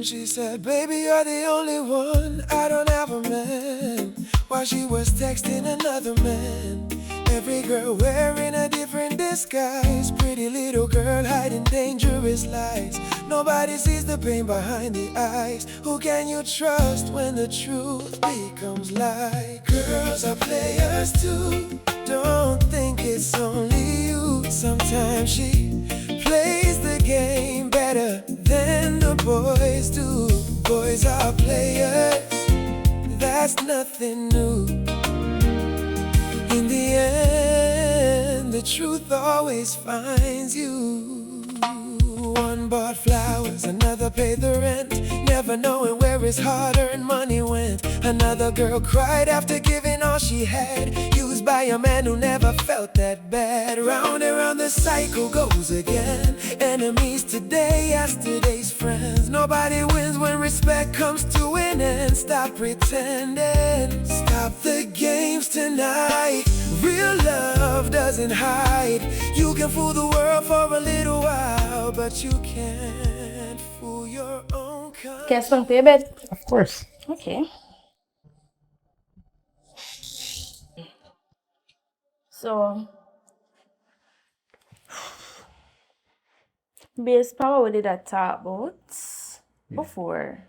She said, baby, you're the only one. I don't have a man. While she was texting another man. Every girl wearing a different disguise. Pretty little girl hiding dangerous lies. Nobody sees the pain behind the eyes. Who can you trust when the truth becomes lie? Girls are players too. Don't think it's only you. Sometimes she plays the game better than the boys do. Boys are players, that's nothing new. In the end, the truth always finds you. One bought flowers, another paid the rent, never knowing where his hard-earned money went. Another girl cried after giving all she had, used by a man who never felt that bad. Round and round the cycle goes again. Enemies today, yesterday's friends. Nobody wins when respect comes to an end. Stop pretending, stop the games tonight. Real love doesn't hide. You can fool the world for a little while, but you can't fool your own kind. Can I swing to your bed? Of course. Okay. So, based on what we did that talk about before,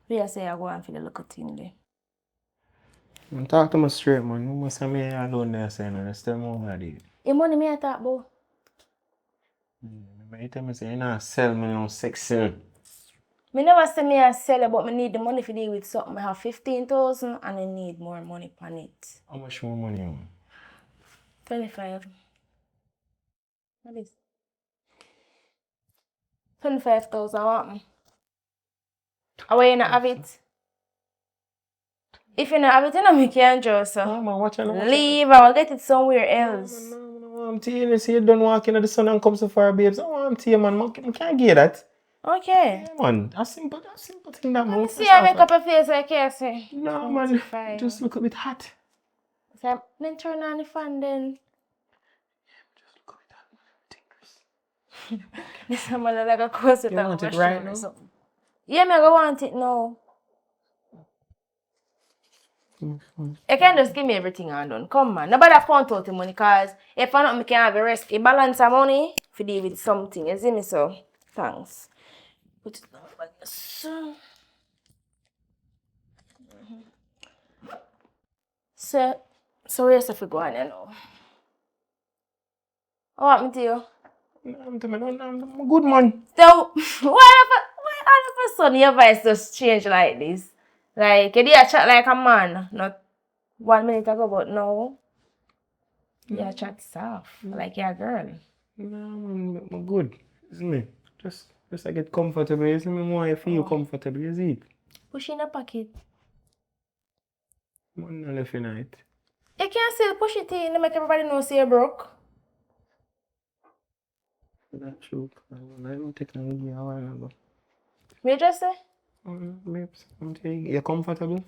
we are say I go and feel a little thing there. Man, talk to me straight, man. You must have me alone there saying, and still more of it. The money me I talk about. You tell me say you not sell me no sex sale. Me never say me I sell it, but me need the money for deal with something. I have 15,000 and I need more money on it. How much more money you want? 25. What is? 25,000 what me? Away you not have it? If you not have it, you know me can't just No, man, watch out. leave. I will get it somewhere else. No, I'm telling you, see you don't walk into the sun and come so far, babes. I'm telling you, man, I can't get that. Okay. Yeah, man, a simple thing that, man. See, I make up a face like I say. No, man, 25. just look a bit hot. So then turn on the fan then. Just look a bit hot. This man like a course with You want it right now? Yeah, me I go want it now. You can't just give me everything and done. Come man, nobody count out the money cause if I not me can have a rest, a balance of money for deal with something. You see me so? Thanks. Put it down like this. So where's the go on you know? What happened to you? I'm a good man. So why all of a sudden your voice just change like this? Like you did chat like a man, not 1 minute ago, but now you chat soft, like you're a girl. No, man, I'm good. Isn't me? Just I get comfortable. You see me more I feel comfortable, you see it? Push in a pocket. Man, I left in it. You can't still push it in to make everybody know say you're broke. That's true. I don't take no idea a while ago. Me just say? Babes, I'm telling you, you're comfortable?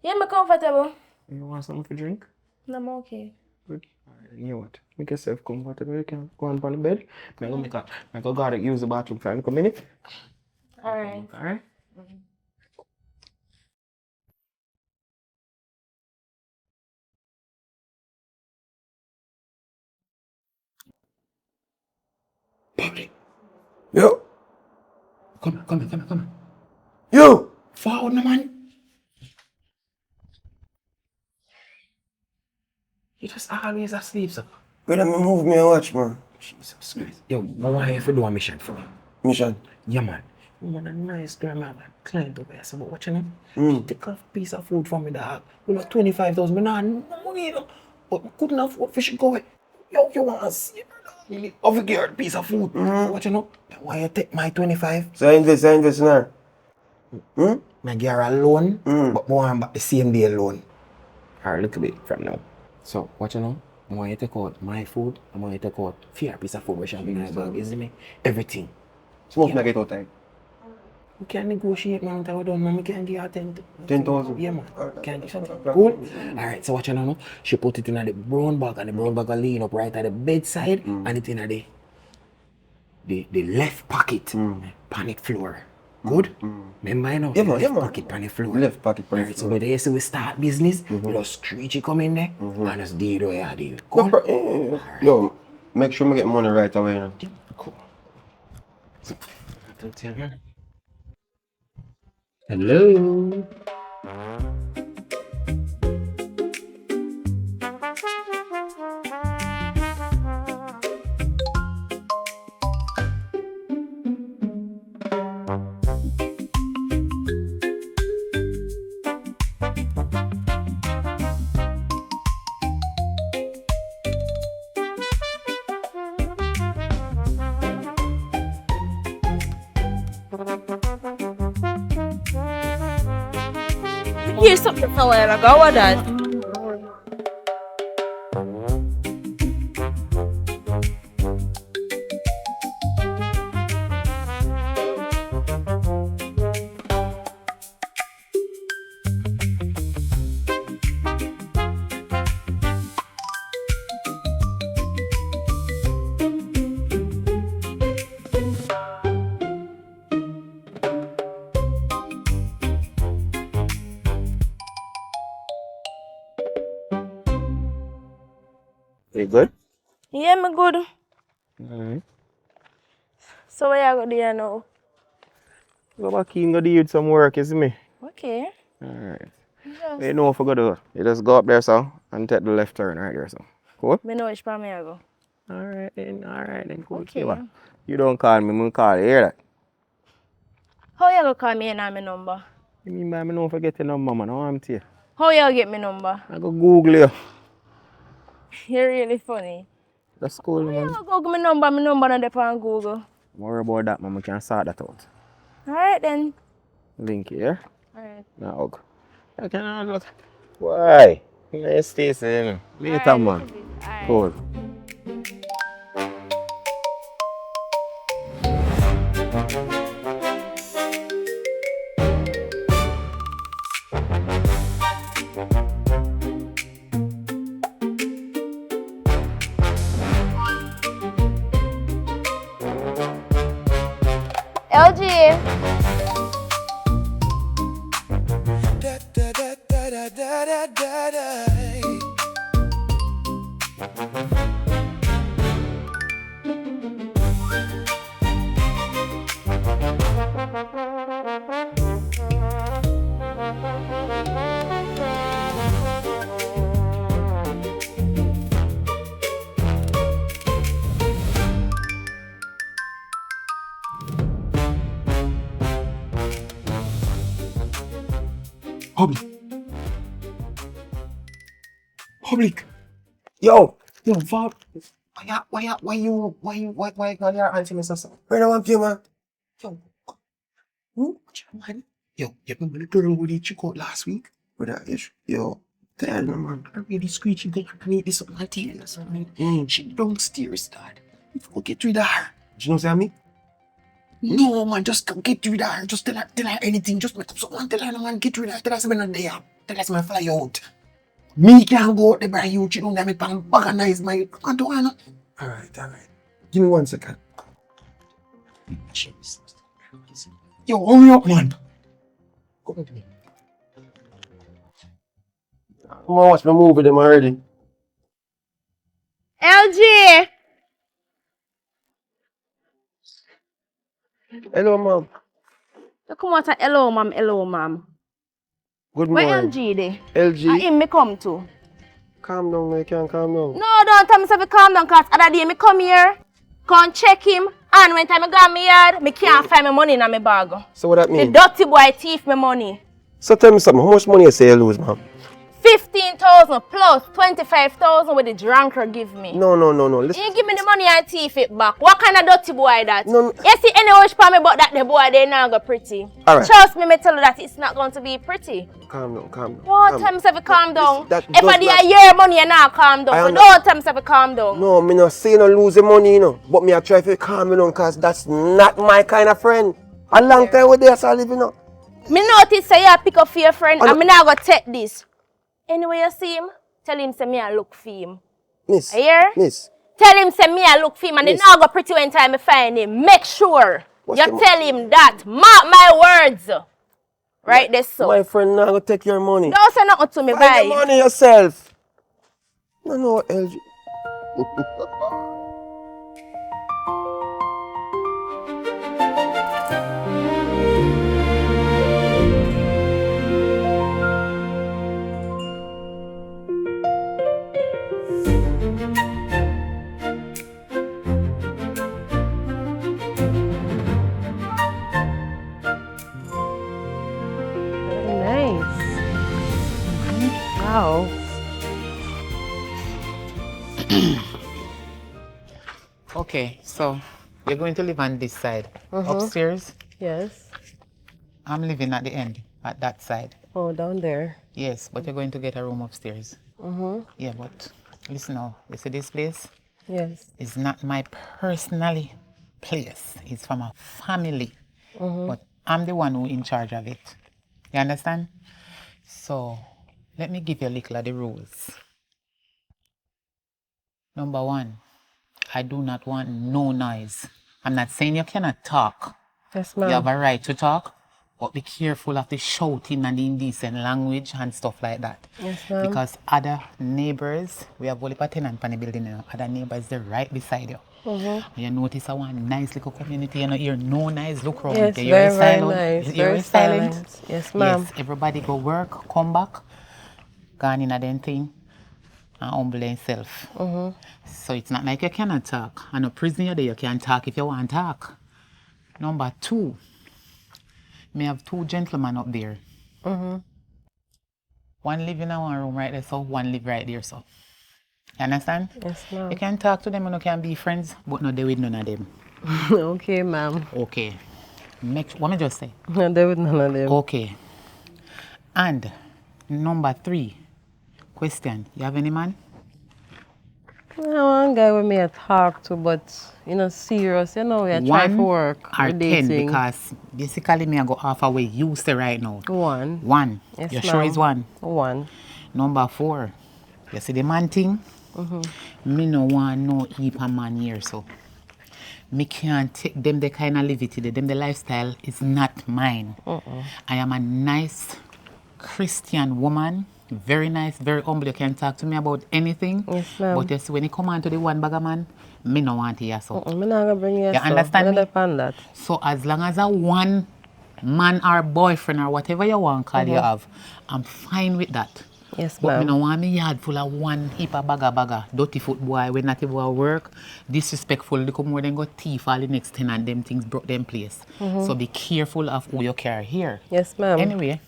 Yeah, I'm comfortable. You want something to drink? No, I'm okay. Good. Alright, you know what? Make yourself comfortable. You can go on the bed. I go gotta use the bathroom for a minute. Alright. Alright? Bobby. Yo, Come on. yo. Forward, no man. You just always asleep, sir. Go let me move me and watch, man. Jesus Christ. Yo, I want you to do a mission for me. Mission. Yeah, man. You want a nice girl, man. Client over here, so what you know? She take a piece of food from me, dog. You know, 25,000. But nah, no money, you know. But I couldn't afford fish go away. Yo, you want to see it, you need a piece of food. What you know? Why you take my 25? So I invest in her. I give her a loan, but I want back the same day loan. Or a little bit from now. So, what you know? I want you to take out my food, I want you to take out fair piece of food which I'm bring in bag, isn't me? Everything. Smoke like it out time. We can negotiate, man, with our done, man. We can give her 10,000. Yeah, man. Can give something. Cool? Alright, so what you know? She put it in the brown bag, and the brown bag will lean up right at the bedside, and it in the the left pocket panic floor. Good? Remember, you know? Yeah, man, left pocket panic floor. Left pocket panic Alright, so when they say we start business, you just screechy come in there, and just do the way I do. Cool? Yo, make sure we get money right away. You know? Cool. Hello? Here's something from where I go with that. You good? Yeah, me good. Alright. So where you go there now? Go back in, go do some work, you see me? Okay. Alright. Yes. You know what I got to do? You just go up there, so, and take the left turn right there, so. Cool? Me know which part me I go. Alright then, cool. Okay. See what? You don't call me, I'm call you, hear that? How you go call me and my number? You mean by me don't forget your number, man, I'm to you. How you get my number? I go Google you. You're really funny. That's cool, How you man. go Google my number not there on Google. Don't worry about that, man, we can sort that out. Alright then. Link here. Alright. Now, hug. I can look. Why? Nice face, you know. Later, man. Alright. Cool. LG. Da da da da da da da da da. Public. Yo! Yo, Bob. Why call your auntie, Mr. Sam? Where do I want you, man? Yo, what's your man? Yo, you remember the girl who did check out last week? With that ish. Yo. Tell me, man. I really screechy girl. I need this on my teeth or something. She downstairs, dad. You go get rid of her. Do you know what I mean? No, man, just go get rid of her. Just tell her anything. Just make up something. Tell her, no, man, get rid of her. Tell her something on there. Tell her something fly out. Me can't go out there by you. She don't let me organize my. I don't wanna. Alright. Give me 1 second. Jesus. Yo, hurry up, man. Come with me. I'm gonna watch my movie with them already. LG. Hello, mom. You come out and hello, ma'am. Good Where morning. LG there? LG? And him me come to. Calm down, man. You can't calm down. No, don't tell me to calm down, cause other day me come here, come check him, and when time I go in my yard, me can't find my money in my bag. So what that The mean? dirty boy thief me money. So tell me something. How much money you say you lose, mom? 15,000 plus 25,000 with the drunker give me. No. Listen. You give me the money and thief it back. What kind of dirty boy that? No. You see any wish for me but that the boy they not go pretty. Alright. Trust me tell you that it's not going to be pretty. Calm down. Don't tell me to calm down. that If does I do not- a year money you not calm down. So I don't tell me to calm down. No, me not say no lose the money, you know. But me I try to calm me down because that's not my kind of friend. A long time with this I live, you know. Me notice say you pick up for your friend I and know- me not go take this. Anyway you see him, tell him say me I look for him. Miss. You hear? Miss. Tell him say me I look for him and Yes. he now go pretty when time I find him. Make sure What's you the- tell him that. Mark my words. Right there so. My friend now go take your money. Don't say nothing to me, Find bye. the money yourself. No, LG. Nice. Wow. Okay, so you're going to live on this side. Upstairs, Yes. I'm living at the end, at that side. Oh, down there. Yes, but you're going to get a room upstairs. Yeah, but listen now, you see this place? Yes. It's not my personally place. It's from a family. But I'm the one who in charge of it. You understand? So let me give you a little of the rules. Number one, I do not want no noise. I'm not saying you cannot talk. Yes, You have ma'am. a right to talk, but be careful of the shouting and the indecent language and stuff like that. Yes, ma'am. Because other neighbors, we have only a tenant on the building now. Other neighbors, they're right beside you. You notice one nice little community, you know, hear no nice look around. Yes, You hear it very silent. nice. You hear Very it silent. silent. Yes, ma'am. Yes, everybody go work, come back, gone in a them thing, and humble themselves. So it's not like you cannot talk. And a prisoner there, you can talk if you want to talk. Number two, me have two gentlemen up there. One live in one room right there, so one live right there, so. You understand? Yes, ma'am. You can talk to them and you can be friends, but not there with none of them. Okay, ma'am. Okay. What me just say? Not there with none of them. Okay. And number three, question. You have any man? One guy with me I talk to, but you know, serious. You know, we are trying to work. or We're 10, dating. because basically me I go halfway you say right now. One. One. Yes, You sure ma'am. is one? One. Number four, you see the man thing? Me no want no heap of man here, so. Me can't take them the kind of liberty, them the lifestyle is not mine. I am a nice Christian woman, very nice, very humble. You can talk to me about anything. Yes, ma'am. But you see, when you come on to the one bagger man, me no want to hear so. I'm not gonna bring you. You understand me? Upon that. So as long as a one man or boyfriend or whatever you want call you have, I'm fine with that. Yes, But me ma'am. no want me yard full of one heap of bagger, dirty foot boy, when not even work, disrespectful, they come more than go thief all the next 10 and them things broke them place. So be careful of who you carry here. Yes, ma'am. Anyway,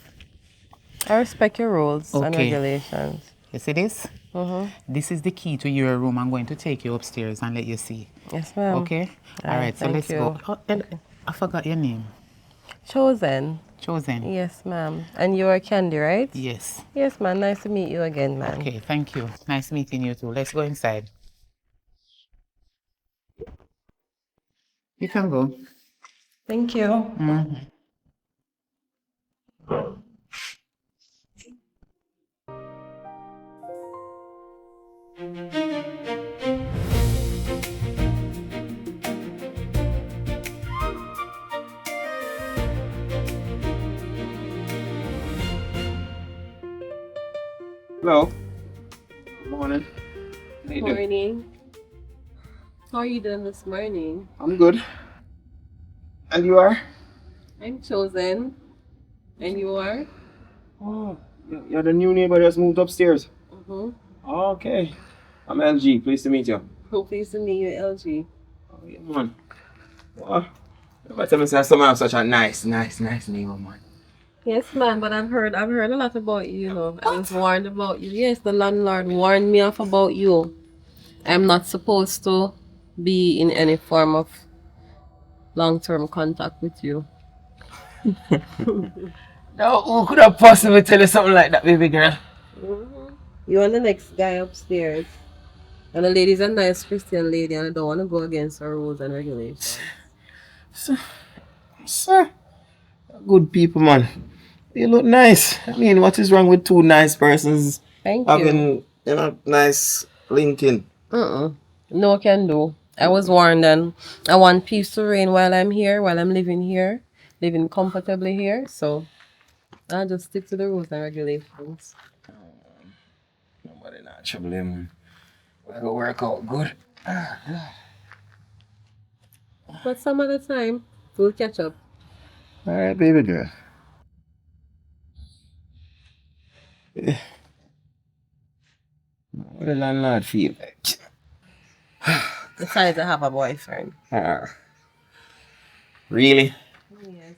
I respect your rules and Okay. regulations. you see this? This is the key to your room. I'm going to take you upstairs and let you see. Yes, ma'am. Okay? All All right, right, so thank let's you. go. Oh, and I forgot your name. Chosen. Chosen. Yes, ma'am. And you are Candy, right? Yes. Yes, ma'am. Nice to meet you again, ma'am. Okay, thank you. Nice meeting you too. Let's go inside. You can go. Thank you. Hello. Good morning. How you doing? Morning. How are you doing this morning? I'm good. And you are? I'm Chosen. And you are? Oh, you're the new neighbor that's moved upstairs. Mm-hmm. Oh, okay. I'm LG. Pleased to meet you. So pleased to meet you, LG. Oh, yeah, man. Wow. Never tell me say someone have such a nice neighbor, man. Yes, man, but I've heard a lot about you, you know. I was warned about you. Yes, the landlord warned me off about you. I'm not supposed to be in any form of long-term contact with you. No, who could have possibly tell you something like that, baby girl? You and the next guy upstairs. And the lady's a nice Christian lady and I don't want to go against her rules and regulations. Sir, good people, man. You look nice. I mean, what is wrong with two nice persons Thank you. having, nice linking? No can do. I was warned, and I want peace to reign while I'm here, while I'm living here, living comfortably here. So I'll just stick to the rules and regulations. Nobody not trouble him. I go work out good. But some other time, we'll catch up. Alright, baby girl. What the landlord feel like? Decided to have a boyfriend. Really? Yes.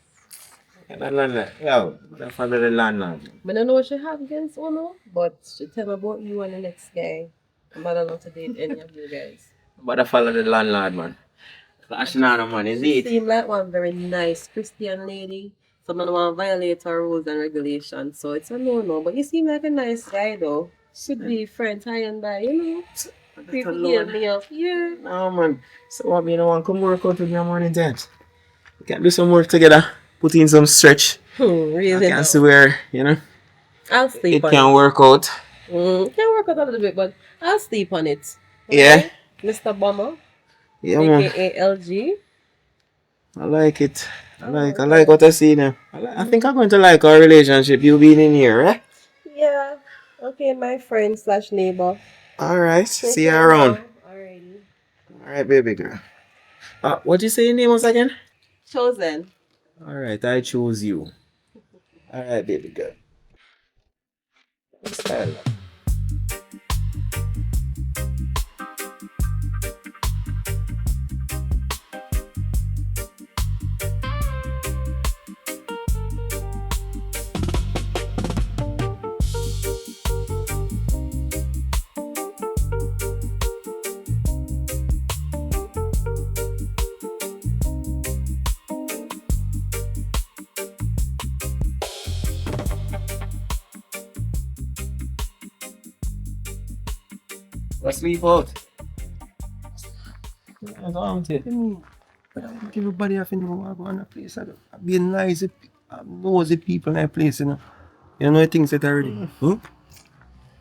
The landlord, yo, the father of the landlord. I don't know what she have against Uno, but she tell me about you and the next guy. I'm not allowed to date any of you guys. But the follow the landlord, man. That's not no man, is She it? seem like one very nice Christian lady. So I don't want to violate her rules and regulations. So it's a no-no. But you seem like a nice guy though. Should be friends high and by, you know. People hear me up. Yeah. No, man. So what, me no want come work out with me on morning times? We can do some work together. Put in some stretch. I Really can now. see where, you know, I'll it sleep on can it. work out. Can work out a little bit, but I'll sleep on it. Yeah. Okay? Mr. Bomber, Yeah, man. aka LG. I like it. I like what I see now. I think I'm going to like our relationship. You being in here, eh? Yeah. Okay, my friend slash neighbor. Alright. Take See you care around. now. Alrighty. Alright, baby girl. What you say your name was again? Chosen. Alright, I chose you. Alright, baby girl. Style. Let's sleep out. I don't everybody have to know what go on the place. I be nice, nosy people in that place, you know. You know things that already. Huh?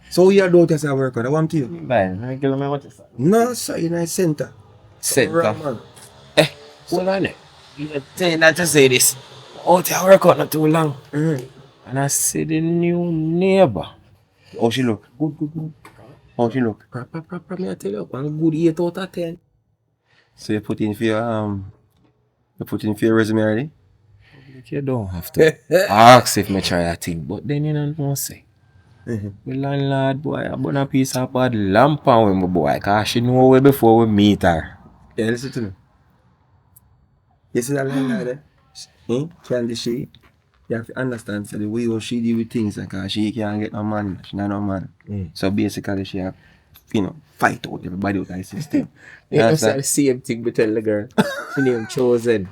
So you don't just work out. I want you. Man, I give me what you say. No, sir, in the center. Center. Man. Hold on there. You're saying that to say this. Out here work out not too long. And I see the new neighbor. How she look? Good. How she look? Proper, me I tell you, one good 8 out of 10. So you put in for your resume already? Like you don't have to ask if me try a thing, but then you don't say. The landlord boy, I bought a piece of bad lamp on with my boy, cause she know way before we meet her. Yeah, listen to me. You see that landlord there? Candy she? You have to understand so the way how she deal with things because she can't get no man. She not no man. So basically she have fight out everybody out of the system. You know, understand? the same thing we tell the girl. She name Chosen.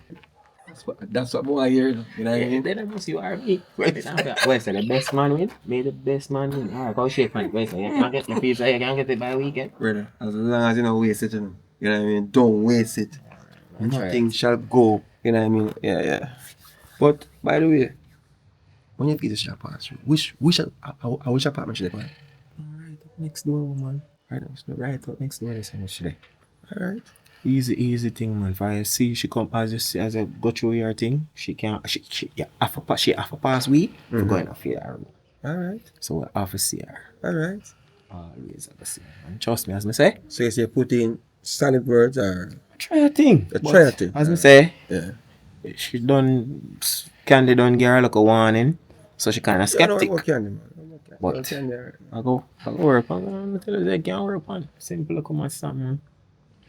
That's what boy hear. You know what I mean? Then I must you are me. Wait, so the best man win? May the best man win. Alright, go shake man. Wait, so you can't get your pizza, you can't get it by weekend. Brother, as long as you don't waste it, you know what I mean? Don't waste it. Nothing shall go. You know what I mean? Yeah. But by the way, when you visit shop pass, which apartment should they buy? Right up next door, man. Right up next door, this one today. Alright. Easy thing, man. If I see she come as you see, as I go through your thing, she can't. She have to pass we. We're going to fear her. Alright. So we have to see her. Alright. Always have to see her. And trust me, as me say. So you say put in solid words or Try a thing. try a thing. As me say, yeah. she done. Candy done give her like a warning, so she kind of skeptic. But I go work on. I tell you, they can't work on. Simple come and something.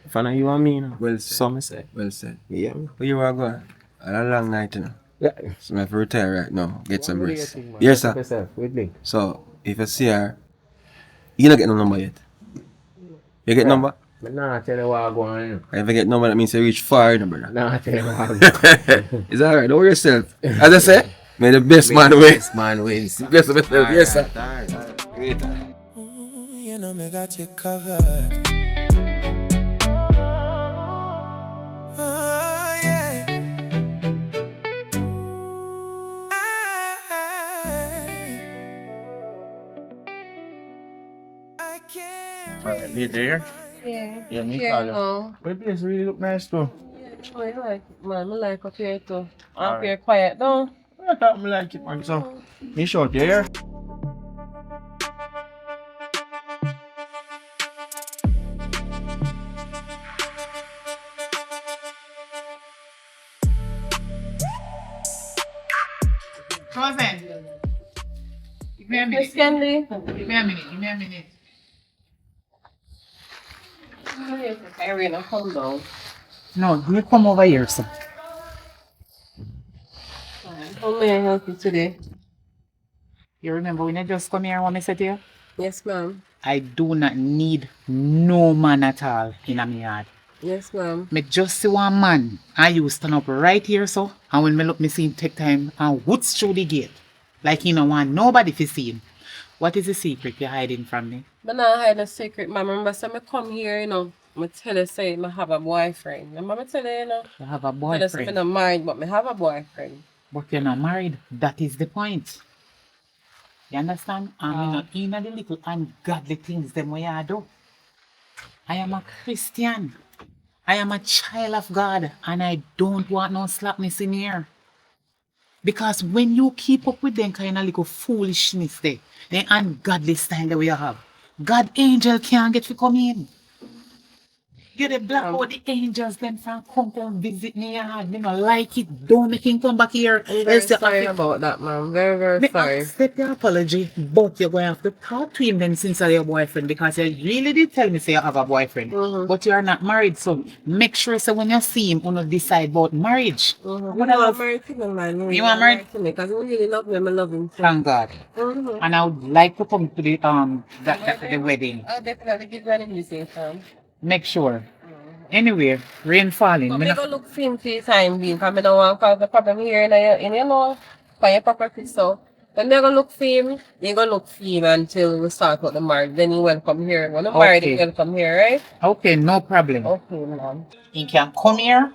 If I know you and me, you know. Well said. So me say. Well said. Yeah. Where you are going? A long night, you know. Yeah. So I have to retire right now. Get some What do you rest. think, man? Yes, sir. Yourself, with me. So if you see her, you don't get no number yet. You get number? But nah, tell you what I go on. You know. If you get number, that means you reach far, you know, brother. Nah, tell you what I go on. It's alright, don't worry yourself. As I say, may the best man win. Best man wins. Best of yourself, yes, sir. Alright. Great. You know me got you covered. Oh, yeah. I can't You there? Yeah. Yeah, me Here call you you. go. But the place really look nice too. Oh, I like it, man. I like up here too. Up Alright. here quiet though. I thought me like it, man. So, me short, you hear? Cousin, give me a Miss minute. Candy. Give me a minute. Give me a minute. Irene, come down. No, you come over here, sir. How may I help you today? You remember when you just come here, what I said to you? Yes, ma'am. I do not need no man at all in my yard. Yes, ma'am. Me just see one man, and you stand up right here, so, and when me look, me see him take time and woods through the gate. Like he don't want nobody to see him. What is the secret you're hiding from me? But not hide a secret, ma'am. Remember, so I come here, I tell you, say, I have a boyfriend. Remember, I tell you, You have a tell you, say, I'm boyfriend, not married, but I have a boyfriend. but you're not married. That is the point. You understand? I'm not in the little ungodly things them way I do. I am a Christian. I am a child of God, and I don't want no slackness in here. Because when you keep up with them kind of little foolishness there, the ungodly style that we have, God angel can't get to come in. You're the black out the angels then from come to visit me yard. Me not like it. Don't make him come back here. I'm very sorry about that, ma'am. Very, very Me sorry. accept the apology, but you're going to have to talk to him then since you're your boyfriend, because you really did tell me say you have a boyfriend, but you are not married. So make sure so when you see him, you don't decide about marriage. You want married to me, man. You want married? Because I really love him. I love him. Thank God. And I would like to come to the the wedding. I'll definitely give you an invitation. Make sure. Anyway, rain falling. But Me we not- go look for him for the time being, because I don't want to cause the problem here in your know, for your property. So, when you go look for him, you go look for him until we start with the marriage. Then you welcome here. When you married, you Okay. welcome here, right? Okay, no problem. Okay, ma'am. He can come here,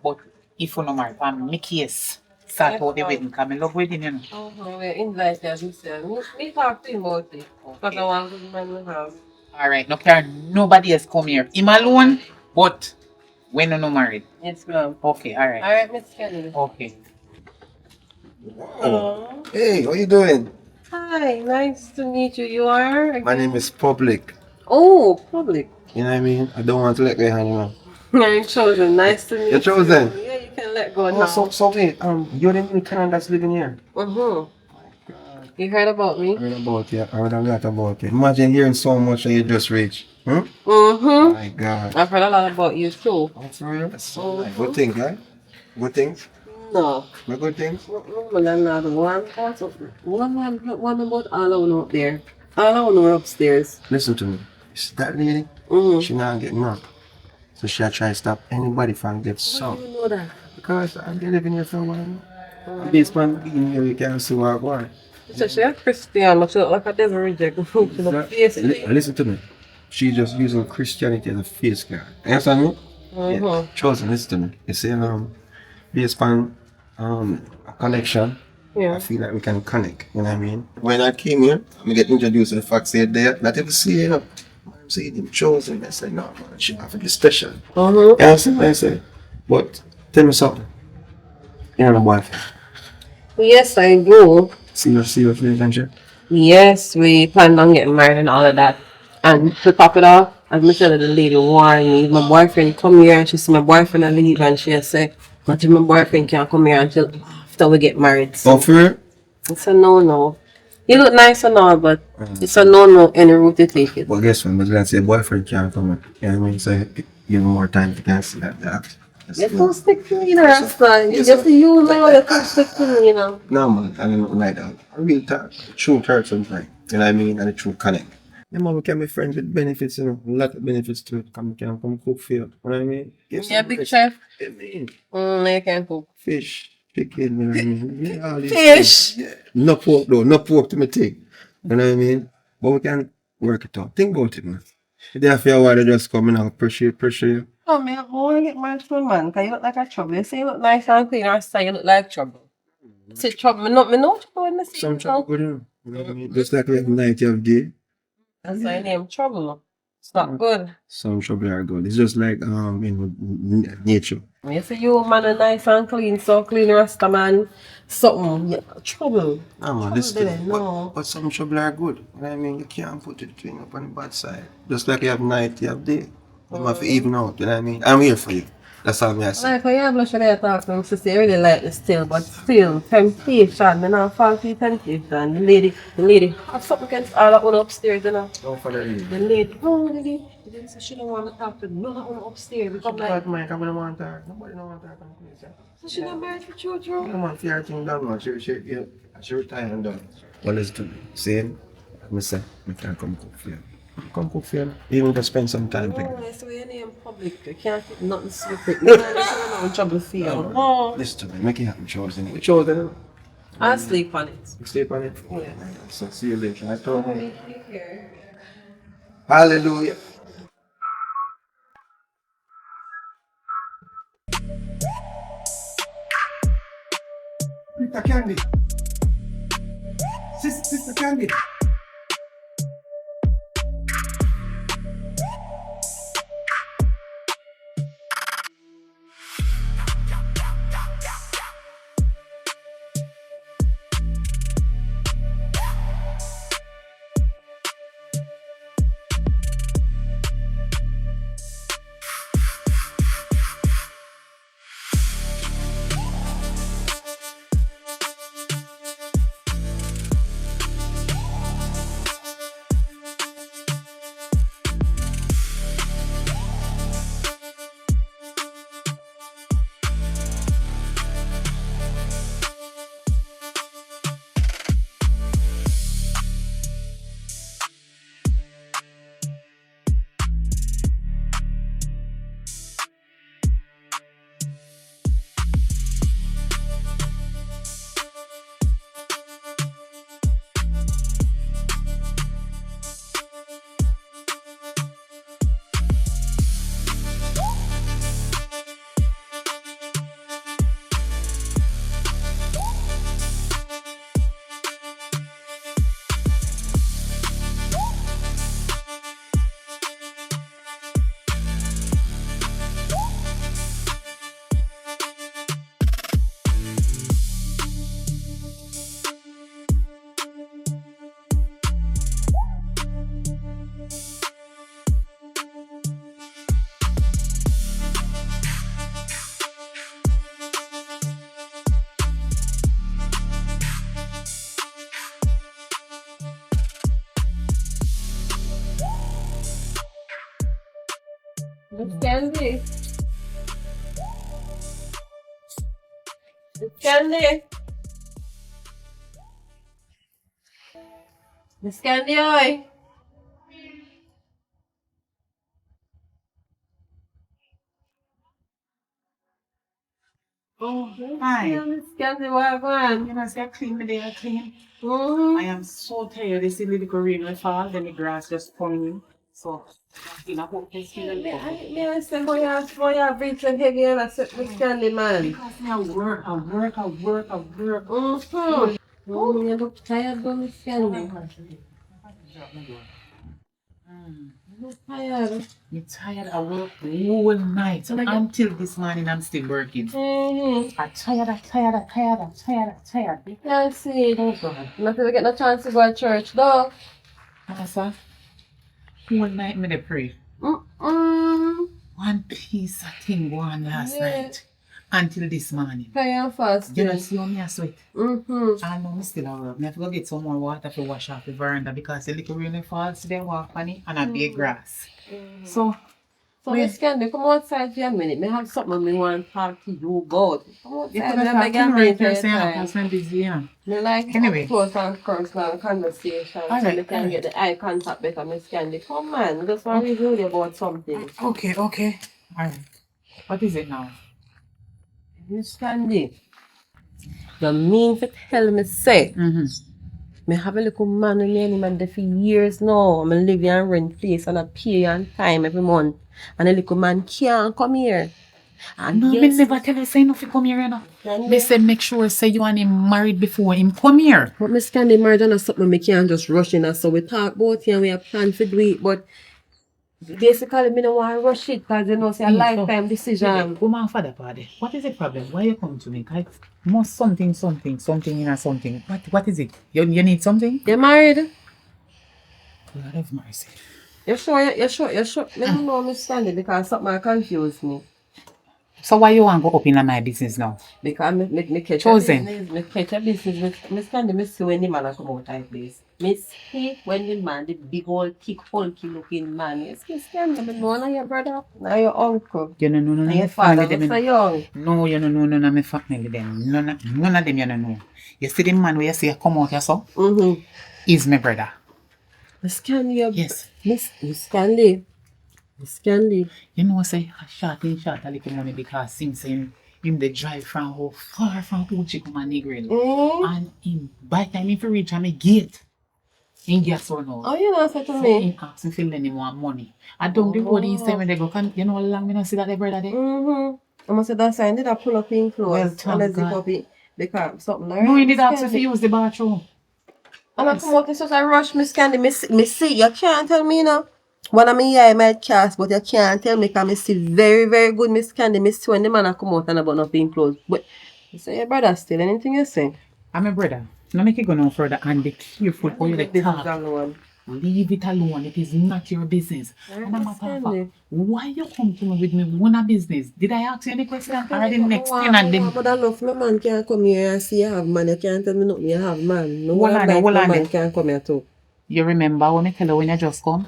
but if you no married, I'm my case. Start Yes, out the ma'am. wedding, come and love wedding, you know. We invite you, as you said. We talk to him about it. Because I want good man we have. Alright, no care nobody else come here. Him alone, but when you no married. Yes, ma'am. Okay, alright. Alright, Miss Kelly. Okay. Hello. Hey, what you doing? Hi, nice to meet you. You are? My name is Public. Oh, public. You know what I mean? I don't want to let go of you, man. You're chosen. Nice to meet you. You're chosen? Yeah, you can let go Oh, now. so wait, you're the new tenant that's living here? Mm-hmm. You heard about me? I heard about you. I heard a lot about you. Imagine hearing so much and you just reach. Hmm? Mm-hmm. My God. I've heard a lot about you too. Oh, for real? That's so nice. Good things, right? Good things? No. No good things? Well, another one. One about all I know up there. All I know upstairs. Listen to me. See that lady? Mm-hmm. She not getting married. So she try to stop anybody from getting How some. do you know that? Because I've been living here for a while. Based on being here, you can see what I want. So she's a Christian, but she look like a devil reject. She look face. Listen to me. She's just using Christianity as a face card. You understand me? Mm-hmm. Yeah. Chosen, listen to me. You see, based on a connection, Yeah. I feel like we can connect. You know what I mean? When I came here, I get introduced to the fact that they're not even see it. I'm saying him chosen. I said, no, man, she have to be special. Mm-hmm. You understand what I say? But tell me something. You have a boyfriend. Yes, I do. Serious relationship. Yes, we planned on getting married and all of that. And to top it off, as I said, the lady warned me, my boyfriend come here and she see my boyfriend and leave and she say, but my boyfriend can't come here until after we get married. So Oh, for real? it's a no-no. You look nice and all, but it's a no-no any route to take it. Well, guess what? But let's say boyfriend can't come in. You know what I mean? So give him more time to cancel that. You don't stick to me, Rasta. You just use my way to stick to me, No, man, I don't like that. I really talk. The truth hurts sometimes. You know what I mean? And the truth connect. Yeah, man, we can be friends with benefits, you know. A lot of benefits to it. Come cook for you. You know what I mean? Give Yeah, some big fish. chef. Yeah, man. You can't cook. Fish, chicken, you know what I mean? Yeah, all these Fish. things. Yeah. No pork though. No pork to me take. You know what I mean? But we can work it out. Think about it, man. If they have a while, they just come and appreciate you. Oh, man, I want to get married to a man because you look like a trouble. You say you look nice and clean, or say you look like trouble. Say trouble. Me know trouble when I see Some you. trouble good, you know what I mean? Just like we have night, you have day. That's why I name trouble. It's not good. Some trouble are good. It's just like nature. You see you man are nice and clean, so clean Rasta man. Something trouble. No man, Trouble listen. there, no. But some trouble are good. You know what I mean? You can't put it between up on the bad side. Just like you have night, you have day. You have to even out, you know what I mean? I'm here for you. That's all me I say. Like, when you have blush when I talk to him, she say, I really like this still, but still, temptation, me not fall for temptation. The lady, have something against all that one upstairs, you know. Don't follow me. The lady, oh, the lady, say she don't want to talk to none of one upstairs. Because like, Mike, I don't want to talk. Nobody don't want to talk. so she not married for children. Come on, fear thing done, man. She retired and done. Well, let's do it. Same. I say, I can come cook for you. Come cook for you. Even to spend some time together. No, so your name public, you can't keep nothing secret. No, there's no trouble for you. No. Listen to me, make it happen, chosen. We chosen. I'll sleep on it. You sleep on it? Yeah. So see you later. I told you. Take care. Hallelujah. Sister Candy. Sister Candy. Miss Candy. Miss Candy. Miss Candy, oi. Oh, hi. Yeah, Miss Candy, what going? You know, see, I clean the day I clean. Mm-hmm. I am so tired. This little rain will fall, then the grass just coming. So, I hope this will help. Me I say, why you breathe and heavy and I said, Miss Candy, man. Because me I work. Mm-hmm. Oh, you look tired, though, Miss Candy. You look tired. I'm tired. I work the whole night. Until this morning, I'm still working. Mm-hmm. I'm tired. Yeah, I see. Oh, God. Not ever get no chance to go to church, though. Asa, whole night me dey pray. Mm-mm. One piece of thing go on last Yeah. night. Until this morning. Pray and fast. You know, see how me a sweat. Mm-hmm. I know me still at work. I have to go get some more water to wash off the veranda because the little rain falls today, walk on it, and I be grass. So, So, Miss Candy, come outside for a minute. Me have something me want to talk to you about. Come outside. you could me have beg talked and to me beg if you're your saying time. because I'm busy, you know. Me like Anyway. up close and personal conversation so Alright, me can alright. get the eye contact better, Miss Candy. Come on, just want to review you about something. Okay. Alright. What is it now? Miss Candy, you mean to tell me say, me have a little man and me man there for years now. I'm living and rent place and I pay on time every month. And the little man can't come here. And No, me never tell you say nothing come here, you know. Me say make sure say you and him married before him come here. But Miss Candy married on something me can't just rush in. So we talk about it and we have planned to do it. But Basically, me no want to rush it because you know, it's a lifetime decision. Woman father party. What is the problem? Why you come to me? Cause must something in a something. What is it? You need something? You married? God have mercy. You sure? Me don't know Miss Sandy because something confused me. So why you want to go up in my business now? Because me catch Chosen. me catch a business. Miss Sandy, me see when the man a come out of place. Me see when the man, the big old, thick, hulky looking man. Yes, Miss Sandy, me know na your brother, na your uncle. You don't know none And of your my father family was so them. young. No, you don't know none of my family them. None of them you don't know. You see the man where you see come out here so? Is my brother. Miss Candy, Yes. Miss Candy. Miss Candy. You know say short a little money because since him they drive from how far from Uchi come and Negril. And him by the time he reach my gate. In gas or no. Oh, you know, say to So me. him ask me if any more money. I don't the road inside when they go can you know how long me not see that the brother there? I must say that sign did I pull up in clothes Well, and thank I zip God. up it because something like No, he did Miss ask if Candy. he use the bathroom. And I come out this was a rush, Miss Candy. Me see, you can't tell me now. One of me I might cast, but you can't tell me because I see very, very good Miss Candy. Me see when the man a come out and about not being clothes. But you say your brother still anything you say? I'm a brother. No make it go no further and be careful how you This is talk. the one. Leave it alone. It is not your business. And I'm Miss a matter of Candy. fact, why you come to me with me one business? Did I ask you any question? Or the next thing and then But enough, my man can't come here and see you have man. You can't tell me nothing you have man. No Hold one on, like hold my on man there. can't come here too. You remember when I tell you when you just come?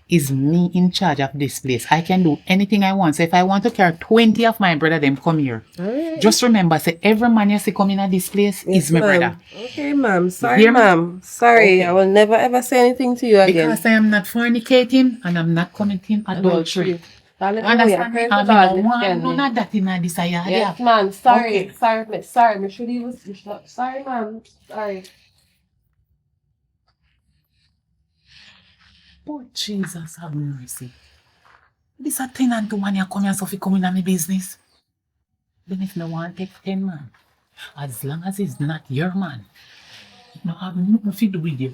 Is me in charge of this place. I can do anything I want. So if I want to carry 20 of my brother, them come here. Alright. Just remember, say every man you see coming at this place is my ma'am. brother. Okay, ma'am. Sorry, hear me? ma'am. Sorry, Okay. I will never ever say anything to you again. Because I am not fornicating and I'm not committing adultery. Understand me? I mean, no want none of that in this area. Yes, ma'am. Sorry. Okay. Sorry. Me should even. Sorry, ma'am. Sorry. Oh, Jesus have mercy. This a tenant to man you come here so fi come in my business. Then if no want take 10 man, as long as it's not your man, no have nothing to do with you.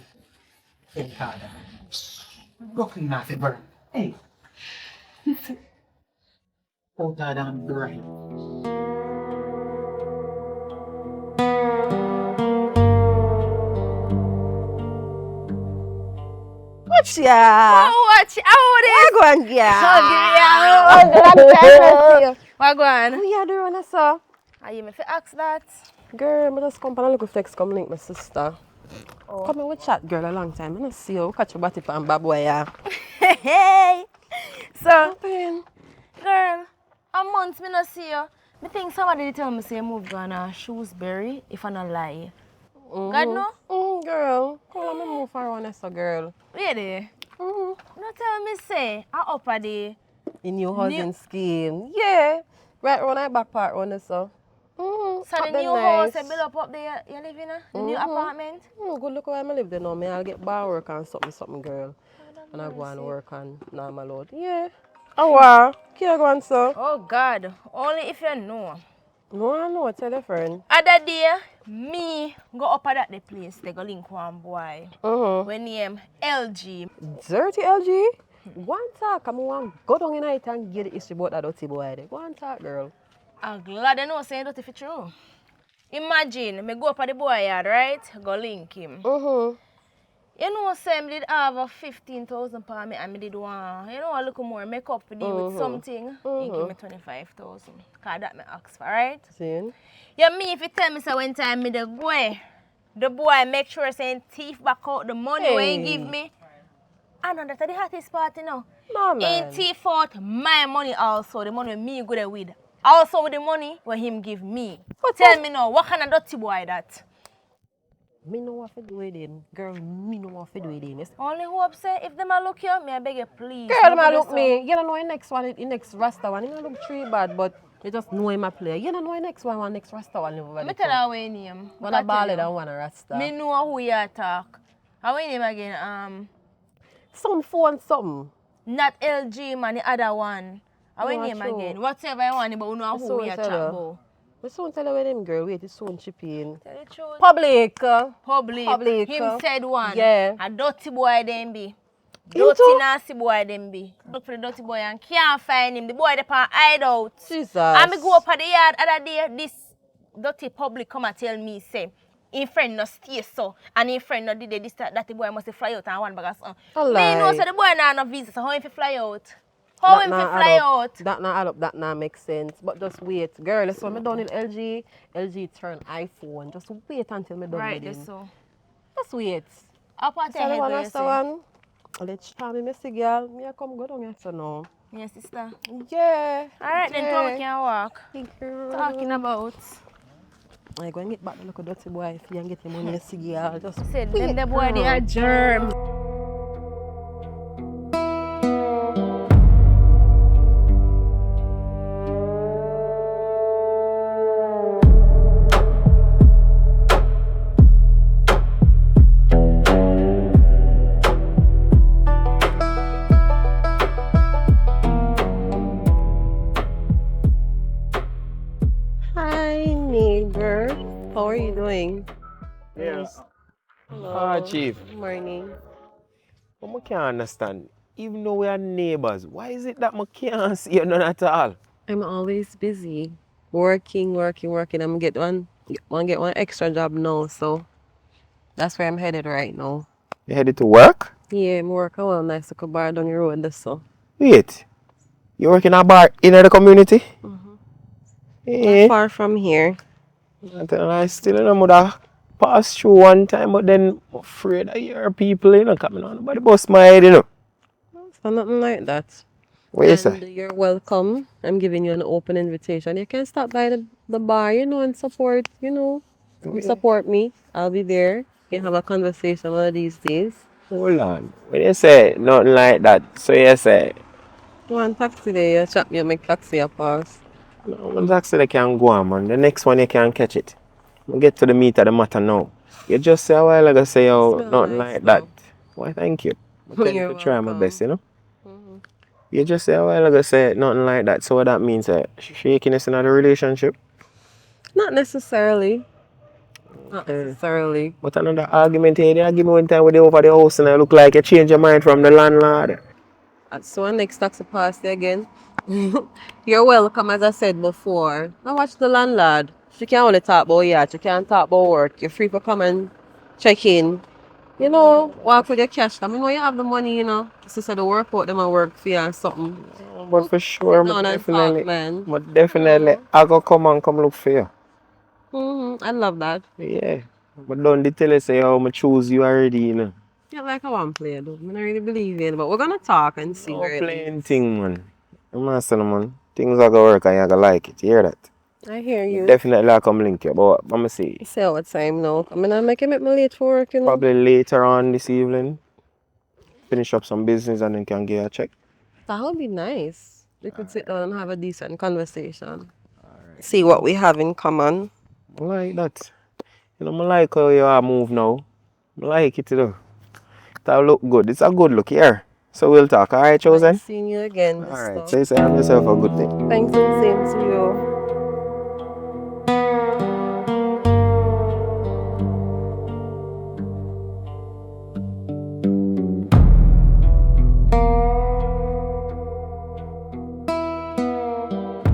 Thank God. Broken nothing, bro. Hey. Oh, God, I'm great. Watch ya. Watch out this. Wagwan ya. Wagwan. Who you doing this, sir? Are you me fi ask that? Girl, I just come and look flex come link my sister. Come here, we chat girl a long time. I don't see you. We catch your body from bad boy, yeah. Hey. So, Happen. girl, a month me no see you. Me think somebody did tell me say you move gonna Shrewsbury if I not lie. God no? Girl, come on, me move for one, so girl. Really? No tell me say I up a day. In your housing scheme. Yeah. Right around that back part on this, so. So the Up new there house nice. you build up there you live in the new apartment? Good look where I live there now. Me, I'll get bar work and something, girl. And I go and work on normal load. Yeah. Oh, wow. Can't go on, so. Oh God, only if you know. No, I know. Tell a friend. Other day, me go up at the place, they go link one boy. When name LG. Dirty LG? One talk. I'm going to go down in night and get the history about that dirty boy. There. One talk, girl. I'm glad I know saying that if it's true. Imagine, me go up at the boy yard, right? Go link him. You know, say me did have a 15,000 for me and me did one, you know, a little more makeup for deal with something. He give me 25,000. Cause that me ask for, right? See? Yeah, me if you tell me so one time me the boy make sure saying thief back out the money when he give me. I know that's the hottest part, you know. No, He man. thief out my money also, the money me good with. Also with the money what him give me. But tell me now, what kind of dirty boy that? Me know what to do with him. Girl, me know what to do with him. Yes. Only hope say if them a look you, me I beg you please. Girl, man, nobody look so- me. You don't know the next one, the next Rasta one. He don't look tree bad, but you just know him a player. You don't know the next one next Rasta one. Me tell her what name. One a ballad and one a Rasta. Me know who you talk. How name again? Some phone something. Not LG man, the other one. How No, name true. again? Whatever you want, but you know who you So chat tell her. about. We soon tell her with him, girl. Wait, it's soon chipping. Tell the truth. Public. Public. Public. Him said one. Yeah. A dirty boy then be. Dirty nasty boy them be. Look for the dirty boy and can't find him. The boy they pan hide out. Jesus. And me go up at the yard other day, this dirty public come and tell me say his friend no stay so and his friend no did this that the boy must fly out and one bag of something. Me know so the boy nah no visa, so how him fi fly out? How him fi fly out? That not add up, that not make sense. But just wait. Girl, that's when me done in LG turn iPhone. Just wait until me done Right, with him. so. Just wait. Up at the So the head one where you after say. one. Let's try me messy girl. Me I come go down here so now. Yes, sister. Yeah. Alright then, come we can walk. Thank you. Talking about. I go and get back the little dirty boy if you and get him on your girl. Just Said wait, them the boy they girl. are germs. Hi neighbor. How are you doing? Yes. Hello. Chief. Good morning. But I can't understand. Even though we are neighbors, why is it that I can't see you none at all? I'm always busy. Working. I'm get one extra job now, so that's where I'm headed right now. You headed to work? Yeah, I'm working well nice to bar down the road this so. Wait. You work in a bar in the community? Not far from here. I still remember pass through one time, but then I'm afraid I hear people, coming on. Nobody bust my head, So nothing like that. What you And say? you're welcome. I'm giving you an open invitation. You can stop by the bar, and support, support me. I'll be there. We can have a conversation one of these days. Hold on. When you say nothing like that, so you say, One taxi there, you chat me, you make taxi a pass. no, one taxi they can go on, man. The next one you can catch it. We get to the meat of the matter now. You just say a while ago, say, oh, Smell nothing nice like though. that. Why, thank you. I tell you You're to try my welcome. best, You just say a while ago, say nothing like that. So what that means, shakiness in the relationship. Not necessarily. Not necessarily. But another argument here, they give me one time with you over the house and I look like you change your mind from the landlord. So our next taxi pass there again. You're welcome, as I said before. Now watch the landlord. She can't only talk about yacht, she can't talk about work. You're free to come and check in. Walk with your cash. I mean, when you have the money, sister, the work out them and work for you and something. But for sure, Sit down and talk, man. I go come and come look for you. I love that. Yeah. But don't tell you say how I choose you already, Yeah, like I want to play, though. I don't really believe in it, but we're gonna talk and see No where it playing leads. thing, man. I'm not saying, man. Things are gonna work and you're gonna like it. You hear that? I hear you. Definitely I'll come link you, but I'm gonna see. Say what time now. I mean, I'm making me late for work, Probably later on this evening. Finish up some business and then can get a check. That would be nice. We could sit down and have a decent conversation. See what we have in common. I like that. I like how you are move now. I like it though. That look good. It's a good look here. So we'll talk. Alright, Chosen? Nice seeing you again. Alright, so you say have yourself a good day. Thanks and same to you.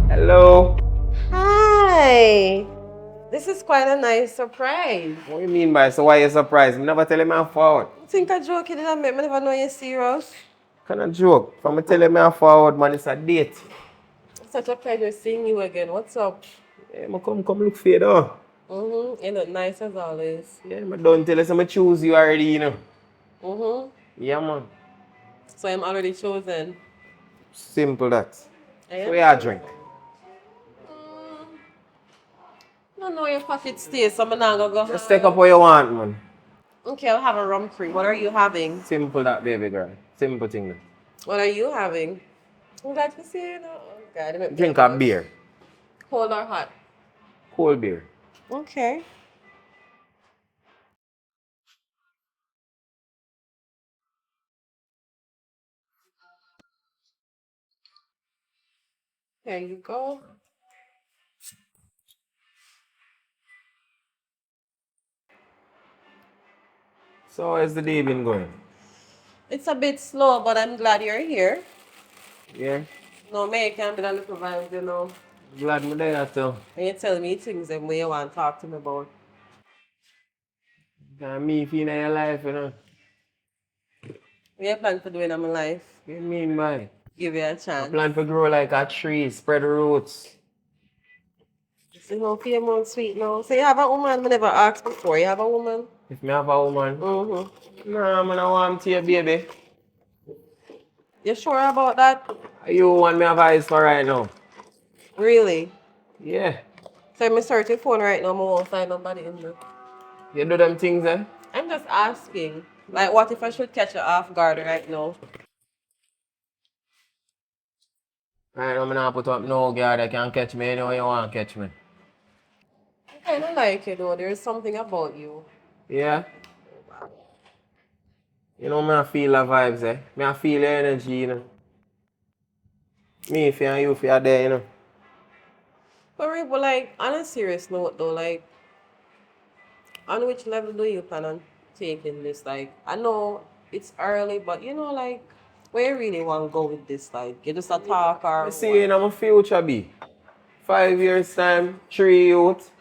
Hello. Hi. This is quite a nice surprise. What do you mean by so why you surprised? Me never tell him I'm forward. I think I joke you didn't make me never know you're serious. Kind of joke. From me tell him I'm forward, man, it's a date. It's such a pleasure seeing you again. What's up? Yeah, I come look for you though. You look nice as always. Yeah, I don't tell you so I choose you already, Yeah, man. So I'm already chosen. Simple that. I am. So you a drink? I know your pocket stays, so I'm not gonna go. Just take up what you want, man. Okay, I'll have a rum cream. What are you having? Simple that, baby girl. Simple thing. Then. What are you having? I'm glad to see you. Oh, God, it make me Drink a beer. Cold or hot? Cold beer. Okay. There you go. So how's the day been going? It's a bit slow, but I'm glad you're here. Yeah, No, me, you can't be a little vibes, you know. glad me there too. And you tell me things that you want to talk to me about. And me feel in your life, you know. What you plan to do in my life? What you mean by? Give you a I chance. plan to grow like a tree, spread the roots. You know, feel more sweet now. So you have a woman? I never asked before. You have a woman? If me have a woman, Mm-hmm. nah, man, I want to your baby. You sure about that? You want me have eyes for right now? Really? Yeah. So I'm search your phone right now. I won't find nobody in there. You do them things, eh? I'm just asking. Like, what if I should catch you off guard right now? Right now, I'm not put up no guard that can catch me anywhere you want to catch me. I kind of like you though. There's something about you. Yeah? You know, me I feel the vibes, eh? Me I feel the energy, you know. Me, if you and you, if you're there, you know. But like, on a serious note though, like, on which level do you plan on taking this? Like, I know it's early, but you know, like, where you really want to go with this? Like, you just a talk or I see in my future, be 5 years time, 3 youth.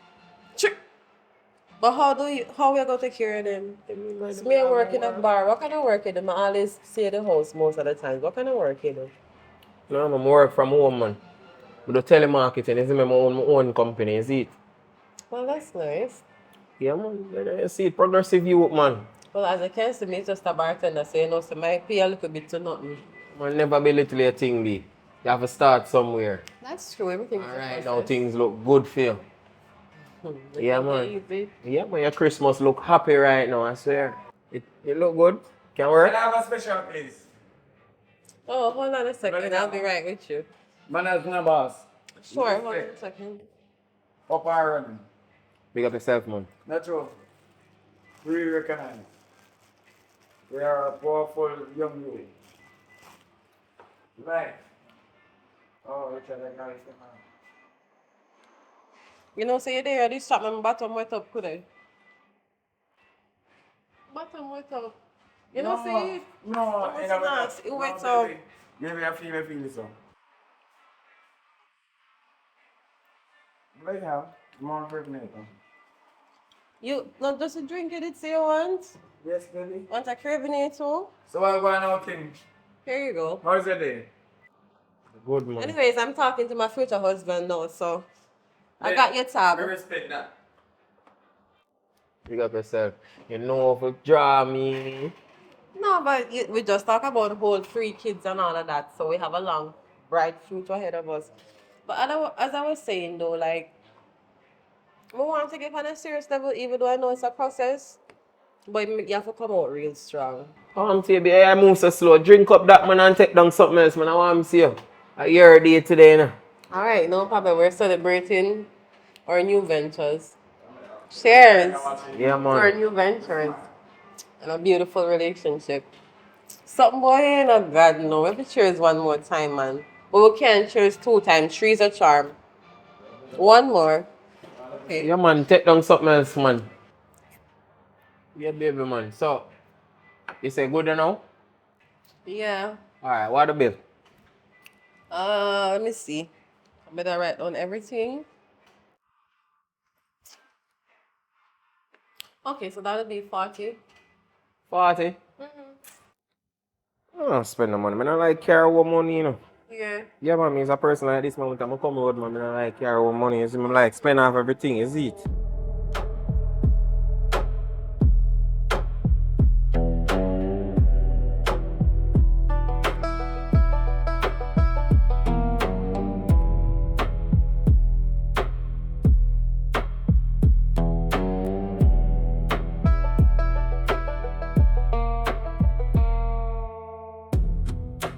But how we going to take care of them? So me I work in a bar. What kind of work you do? I always stay at the house most of the time. What kind of work you do? No, I'm work from home, man. I do telemarketing, you see me, my own company, you see it? Well, that's nice. Yeah, man, you see it, progressive youth, man. Well, as I can see, me just a bartender, so you know, so my pay a little bit to nothing. Man, never belittle your thing, be. You have to start somewhere. That's true. Everything's All a right, process. now things look good for you. Yeah, man. Easy. Yeah, man, your Christmas look happy right now, I swear. It look good. Can work? Can I have a special, please? Oh, hold on a second. I'll be right with you. Manners, my boss. Sure, hold on a second. Up and running. Big up yourself, man. Not true. We recognize. We are a powerful young youth. Right. Oh, Richard, I got it. You know, so you're there, this strap my bottom wet up, could I? Bottom wet up. You know, see? No, It's not. It wet up. Give me a feel so. Right now, more pregnant. You not just a drink you did say you want? Yes, baby. Want a craving too? So I'm going out, King. Here you go. How's your day? Good, man. Anyways, I'm talking to my future husband now, so I got your tab. I respect that. Big up yourself. You know if you draw me. No, but we just talk about the whole 3 kids and all of that, so we have a long, bright future ahead of us. But as I was saying though, like, we want to get on a serious level, even though I know it's a process, but you have to come out real strong. I'm saying, baby, I move so slow. Drink up that, man, and take down something else, man. I want to see you. I hear a day today, you know. All right, no problem. We're celebrating our new ventures. Cheers Yeah, to our man. new ventures and a beautiful relationship. Something boy, you know, God, no. We have to cheers one more time, man. But we can't cheers 2 times. 3's a charm. One more. Okay. Yeah, man, take down something else, man. Yeah, baby, man. So, you say good now? Yeah. Alright, what the bill? Let me see. I better write down everything. Okay, so that'll be 40. 40? I don't spend the money. I don't like carry with money, you know. Yeah. Yeah, man, as a person like this, man, when I come road, man, I don't like carry with money. You see, I like spend off everything, you see it?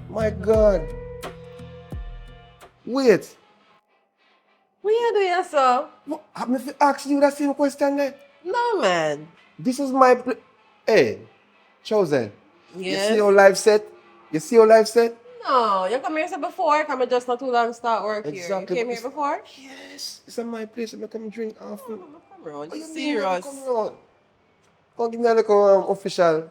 My God. Wait. What you doing, sir? What, I'm asking you that same question there. No, man. This is my place. Hey, Chosen. You Yes. see your life set? You see your life set? No, you come here before. Come just not too long start work here. Exactly. You came here before? Yes. It's my place. I'm come drink after. Come around. What You you mean, serious? come on. Come give me a little official.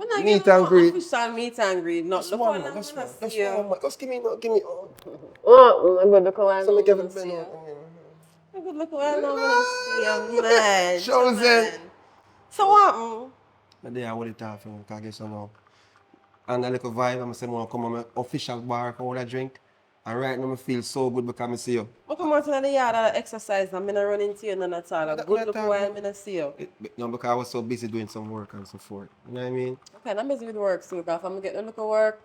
I'm not Meet getting and no greet. official meet and greet. Not Just look one, how man. I'm Just gonna one. Just see you. one, man. Just give me, give me. I'm gonna look how So I'm make gonna everything see you. know. I'm gonna look how I'm gonna see you, man. Chosen. Man. So what? But they are what it off, because I guess I know. And a little vibe, I'm saying, I come on my official bar, I want to drink. And right now, I feel so good because I see you. I come out in the yard and exercise and I'm not run into you none at all. Good look while I'm gonna see you. No, because I was so busy doing some work and so forth. You know what I mean? Okay, I'm busy with work too, because if I'm getting a look at work,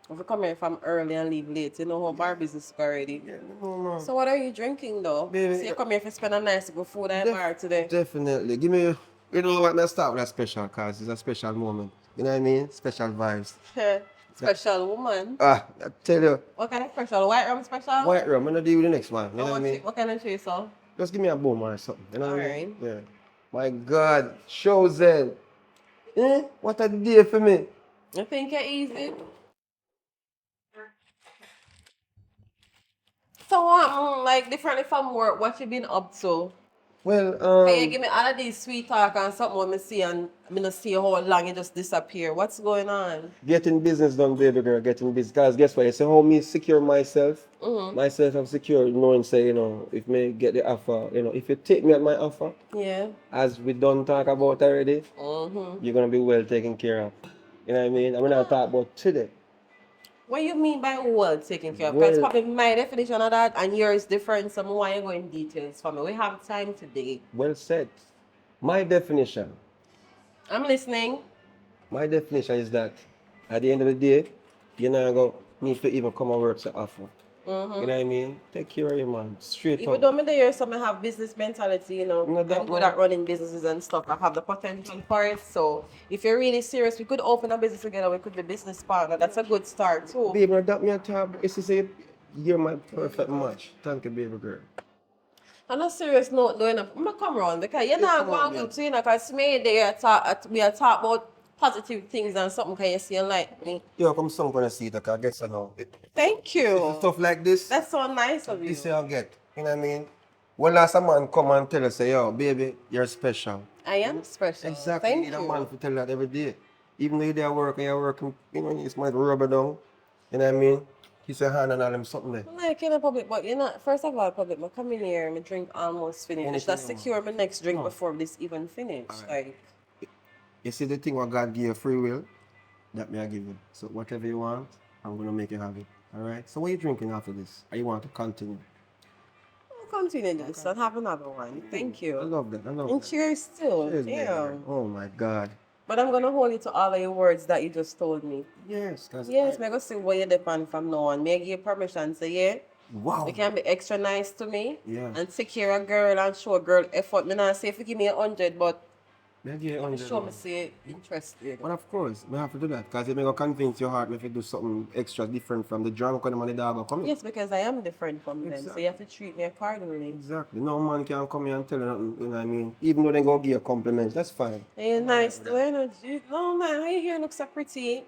if I come here from early and leave late, you know how bar business is already. Yeah, no, man. So what are you drinking though? Baby, So you come here to spend a nice good food at bar today? Definitely. Give me, you know what, let's start with that special, because it's a special moment. You know what I mean? Special vibes. Special woman. I tell you, What kind of special? White rum special? white rum, I'm going to deal with the next one. You know what I mean? What kind of chaser? Just give me a boom or something. You know what I Alright. mean? Yeah. My God, chosen. What a day for me. You think you're easy? So like differently from work, what you been up to? Well, Can you give me all of these sweet talk and something when me see and I'm gonna see how long you just disappear? What's going on? getting business done, baby girl, getting business. Because guess what? You say how me secure myself. Myself, I'm secure knowing, say, you know, if me get the offer, you know, if you take me at my offer, Yeah. as we done talk about already, you're going to be well taken care of. You know what I mean? I'm going to talk about today. What do you mean by well taken care of? Because Well- probably my definition of that and yours is different. So why you go in details for me? We have time today. Well said. My definition. I'm listening. My definition is that at the end of the day, you're not going to need to even come and work to offer. You know what I mean? Take care of your man. Straight Even up. though me there, some have business mentality, you know, No, I'm that good at running businesses and stuff. I have the potential for it. So if you're really serious, we could open a business together. We could be business partner. That's a good start too. Baby, that me a talk. It's to say, you're my perfect match. Thank you, baby girl. On a serious note, though, I'm gonna come around because you're not come on, going to, you know, because me there we are talk about positive things and something can you see you like me. Yo, come some gonna see it, okay? I guess I know. Thank you. Stuff like this, That's so nice of you. this I'll get. You know what I mean? When last a man come and tell us, say, yo, baby, you're special. I am special. Exactly. Thank you need you. a man to tell that every day. Even though you're there working, you're working, you know, it's my rubber down. You know what I mean? He said, hand and all them something there. I like in a public, but you know, first of all, public, I come in here, my drink almost finished. Anything That's you want. secure my next drink before this even finished. Alright. Like, You see the thing what God give you free will, that me I give you. So whatever you want, I'm gonna make you have it. Alright? So what are you drinking after this? Or you want to continue? I'll continue this and have another one. Thank I you. love that. I love And that. cheers too. Cheers, baby. Yeah. Oh my God. But I'm gonna hold you to all of your words that you just told me. Yes, because Yes, I'm gonna see where you depend from now on. May I give you permission, say yeah. wow. You can be extra nice to me Yeah. and take care of a girl and show a girl effort. Me not say if you give me 100, but Maybe you show me understand. say interested. But of course, we have to do that because you may go convince your heart if you do something extra different from the drunk when the money dog will come in. Yes, because I am different from them, so Exactly. you have to treat me accordingly. Exactly. No man can come here and tell you nothing, you know what I mean? Even though they go give you compliments, that's fine. And you're nice too, you know. No man, how your hair look so pretty?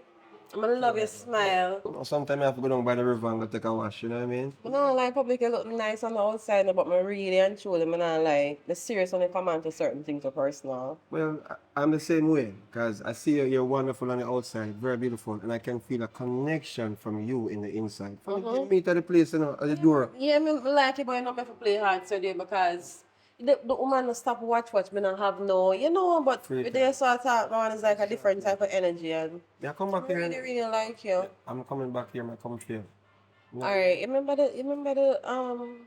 I'm gonna love your smile. You know, sometimes I have to go down by the river and go take a wash, you know what I mean? I don't like public, you look nice on the outside, but I really and truly, I don't like the serious when it come on to certain things are personal. Well, I'm the same way because I see you're wonderful on the outside, very beautiful, and I can feel a connection from you in the inside. From the meet at the place, you know, at the door. Yeah, I like it, but I don't have to play hard today because the woman don't stop watch, me don't have no, you know, but Free with their sort of talk, man, it's like a different type of energy, and Yeah, come I back here. really, really like you. I'm coming back here, I come here. Alright, you remember the, I don't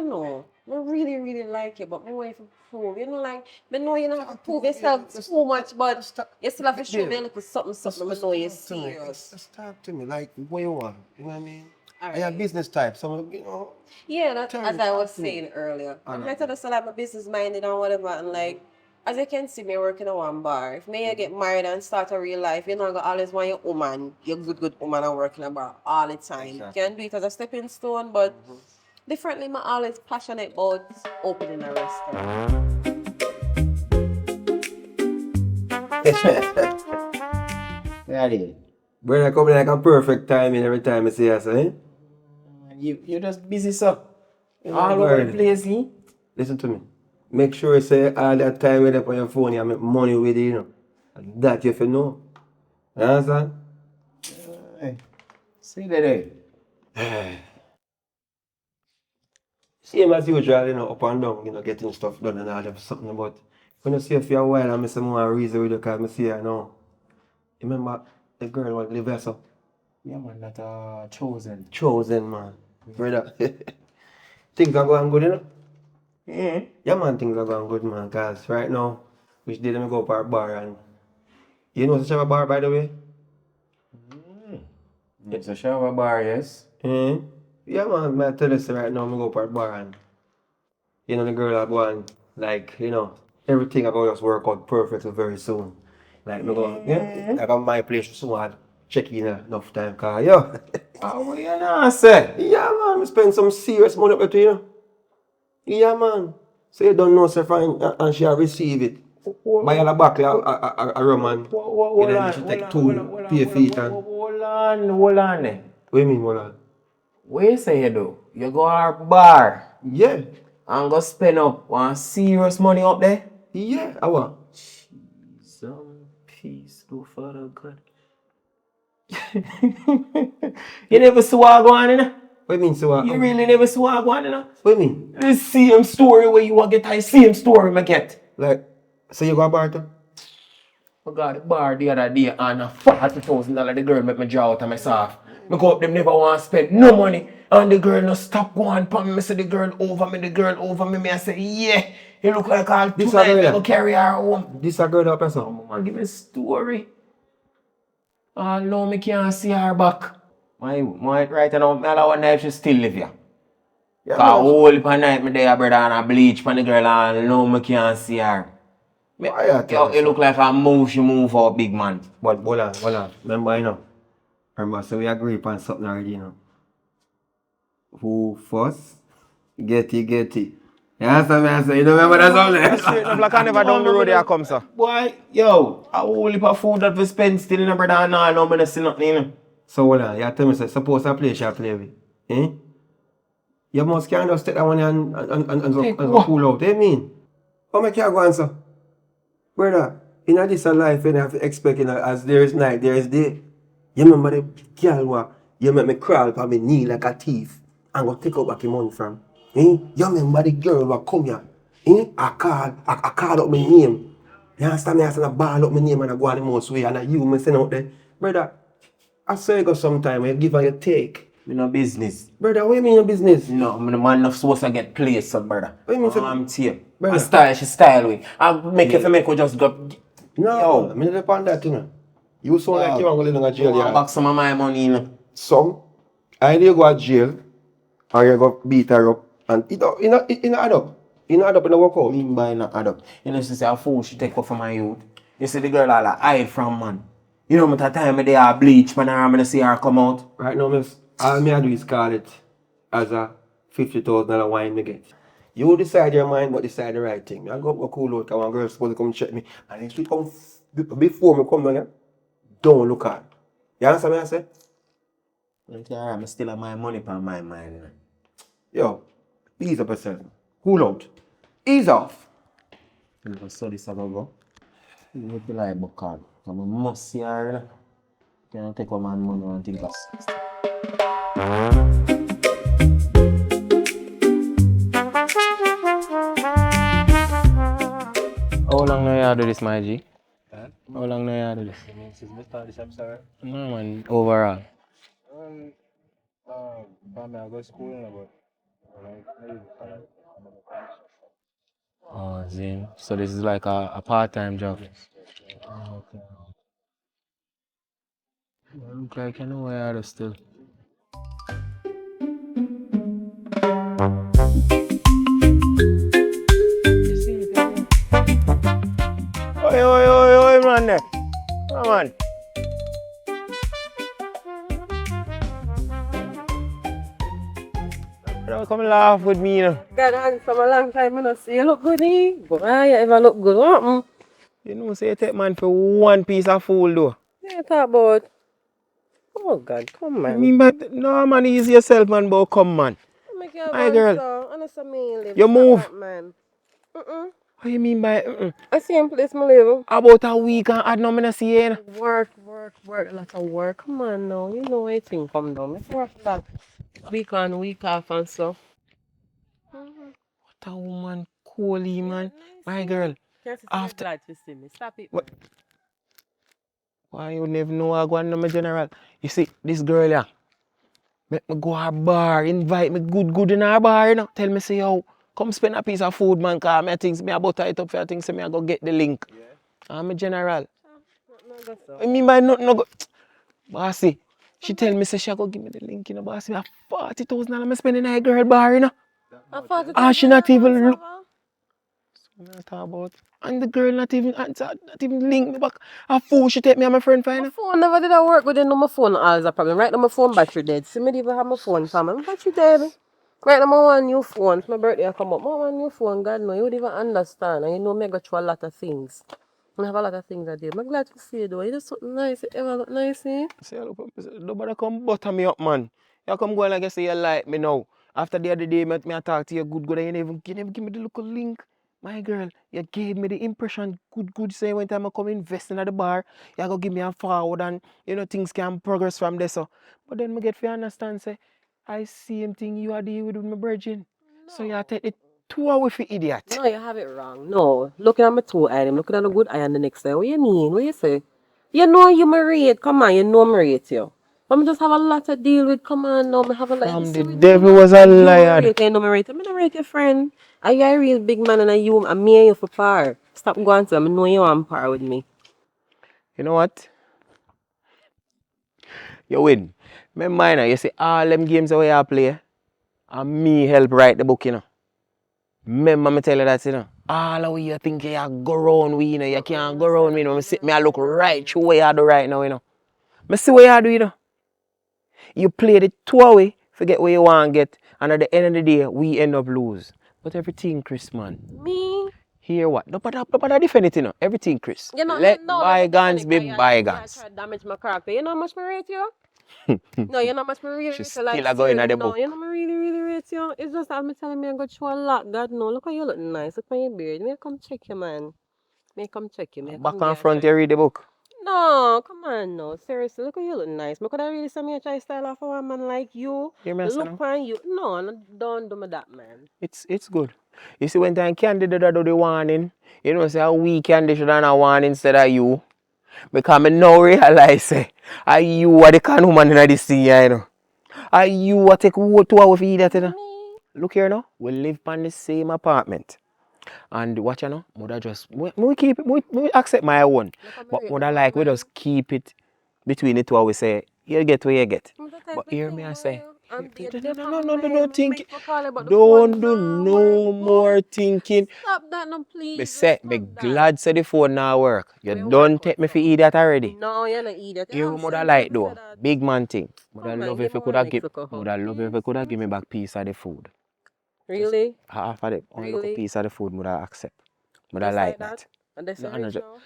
know. I really, really like you, but I want you to prove. You know, like, I know you don't have to prove yourself too much, but you still have to show me a little something, I know you're serious. Just talk to me like what you want. You know what I mean? I Alright. have business type, so you know. Yeah, that's Tell as me, I was talk to me. saying earlier. I'm Alright. like to say like my business minded and whatever, and like as you can see me working in one bar. If me you get married and start a real life, you're not gonna always want your woman, your good woman and work in a bar all the time. Exactly. You can do it as a stepping stone, but differently I'm always passionate about opening a restaurant. Daddy, Brother coming like a perfect timing every time I see us, eh? you're just busy, sir. Yeah, All over word. the place, eh? Listen to me. Make sure you say all that time with up on your phone, you make money with it, you know. And that you have to know. You understand? Hey, see that there. Same as usual, you know, up and down, you know, getting stuff done and all that something, but when I see you for a while, I say more reason with you because I see her now. You remember the girl who live there, so? Yeah, man, that chosen. Chosen, man. Brother. Things are going good, you know? Yeah. Yeah, man, things are going good, man, because right now, which day let me go for a bar and... You know such a bar, by the way? It's a shower bar, yes. Yeah, man, I tell you so right now, I go for a bar and... You know, the girl I go and, like, you know, everything about us work out perfectly very soon. Like, me go, yeah, I got my place soon, I check in enough time, cause, yo. What you know, say? Yeah, man, we spend some serious money up there, you know. Yeah, man. So you don't know, sir, and she receive it. Buy a bottle a rum and then she take two pay feet and... Hold on then. What do you mean, hold on? What you say you do? You go to a bar Yeah, and go spend up one serious money up there? yeah, I want. Some peace do for the good. You never saw her go on, you know? What do you mean, so You really never saw her go on, you know? What do you mean? The same story where you want to get the same story me get. Like, so you go a bar too? I got the bar the other day and $40,000 the girl make me draw out of myself. I go up them never want to spend no money and the girl no stop going for me. I say the girl over me, me I say yeah. You look like all This tonight a girl I that- go carry her home. This a girl that person? Mama give me a story. Oh no, me can't see her back. My right now, me allow one night she still live here. Yeah, Cause man. whole heap of night me there brother and I bleach for the girl and no me can't see her. Why you tell me It so? look like she move out big man. But hold on. Remember, you know. Remember, so we agree upon something already, you know. Who first? Get it. You understand me? I say, you don't remember that something? Straight up like I never down the road here come, sir. Boy, yo, a whole heap of food that we spend still in the brother and all, no me see nothing, you know. So hold on, you tell me, say, suppose I play, shall play with. Eh? You must can't just take that one and cool out. You mean? How make you go answer? Brother, in this life, you have to expect, you know, as there is night, there is day. You remember the girl who you make me crawl on my knee like a thief and go take out back your money from? Eh? You remember the girl who come here? Eh? I call up my name. You understand me? I said I ball up my name and I go on the most way and I you me send out there. Brother, I saw you go sometime, you give her your take. Me no business. Brother, what do you mean your business? No, me the man not supposed to get placed, so brother. What do you mean, sir? I'm tape. Brother. A style, she style with. I make if I make her just go. No, Yo. I mean, upon that, you know. You sound like you want to go in a jail I want yard. back some of my money, you know. Some, either you go to jail or you go beat her up and it add up. It add up in the workout. Mean by not add up. You know, she say a fool she take off from my youth. You see the girl all hide from man. You know, at the time they are bleach, man, I'm gonna see her come out. Right now, miss, all me I do is call it as a $50,000 wine me get. You decide your mind, but decide the right thing. I go cool out because one girl supposed to come check me. And if she come before me come down here, don't look at her. You understand what I say? I'm still have my money on my mind. Yo, ease up yourself. Cool out. Ease off. So this I go. You would be like book card. I must see her. Can take one man money and think of How long now you do this, my G? Huh? How long now you do this? Since we start this episode, No man, overall. I go to school now, but Oh, Zin. So this is like a part-time job. Oh, okay. You look like you know where you are still. Oi, man there. Come on. Don't come laugh with me, you know. God, and from a long time, I don't see you look good, eh? Boy, you ever look good, what? You know, say you take man for one piece of fool, though. Yeah, you talk about. Oh, God, come I on. mean, but no, man, easy yourself, man, but come, man. Make you My girl. I know some me live. You Stop move. that, man. What you mean by I same place me live. About a week and I no me not see you. Work, a lot of work. Come on now, you know where thing come down. Let's work that week on, week off and stuff. What a woman, Coley, man. My See? girl. Can't see me After glad to see me. Stop it. what? Why you never know I go on my general? You see, this girl yeah, make me go to a bar, invite me good in our bar, you know. Tell me say yo, come spend a piece of food, man, cause me things me about it up for things say me I go get the link. I'm a general. I mean by nothing no go. Bossy, she tell me say she go give me the link, you know, bossy. I 40,000 I'm spending at a girl bar, you know. And she not even look. What talk about? And the girl not even answer, not even link me back. A fool she take me and my friend fine. My phone never did I work with it. No, my phone always a problem. Right now my phone battery dead. See me even have my phone for me. My battery dead. Right now I want new phone. It's my birthday I come up. I want new phone. God no, you would even understand. And you know me go through a lot of things. I have a lot of things I do. I'm glad to see you though. You just something nice. You ever look nice, eh? Say look, nobody come butter me up, man. You come go like I say you like me now. After the other day, me I talk to you good, and you never give me the little link. My girl, you gave me the impression good say when time I come invest in at the bar, you go give me a forward and you know things can progress from there so. But then me get to understand say I same thing you are dealing with my virgin. So you take it 2 hours for idiot. No, you have it wrong. No. Looking at my two eye, I'm looking at the good eye on the next eye. What you mean? What you say? You know you married. Come on, you know I'm married you. I'm just have a lot to deal with. Come on, no, I have a lot. From See the me devil was a liar. you know married. I'm not married your friend. Are you a real big man and you and me and you for par? Stop going to them. I know you on par with me. You know what? You win. My mind, you see all them games that we are play, and me help write the book, you know. Remember me tell you that, you know. All of you think you go round we, you know. You can't go round me, you know. Me I look right through what you do right now, you know. Me see what you do, you know. You play the 2 hours, forget what you want to get, and at the end of the day, we end up lose. But everything, Chris, man. Me? Hear what? No bother defend it, you know. Everything, Chris. You know, Let no, bygones be you bygones. try to damage my character. You know how much I rate you? No, you know how much I really She's rate you. Like, still a going at the no, book. you know I really rate you. It's just that I'm telling me I go through a lot. God, no, look how you look nice. Look how you beard. May I come check you, man. May I come check you. May I Back come and get front, you read the book. No, come on, no. Seriously, look how you look nice. Me could I really say me a try style off of a man like you. Hear me, Look son? on you. No, don't do me that, man. It's good. You see, when time Candy did do the warning, you know, say how we Candy should have a warning instead of you. Because I now realize, say, are you are the kind of woman in this thing, you know. Are you what take 2 hours for that, you know. Look here now, we live in the same apartment. And watch you know, mother just, we keep it, we accept my own. But mother like, we just keep it between the two hours, say, you get what you get. But hear me, I say, no, think. Don't do no more thinking. Stop that, no, Me please. say, me glad say the phone now work. You don't take me for idiot already. No, you're not idiot. Hear what mother like though. Big man thing. Mother Come on, love give if me you one coulda next give. look at her. Mother love if you coulda give me back piece of the food. Really? Half of the only little Really? piece of the food mother accept. Mother Just like like that. And that's No, no, no, rich ju- now?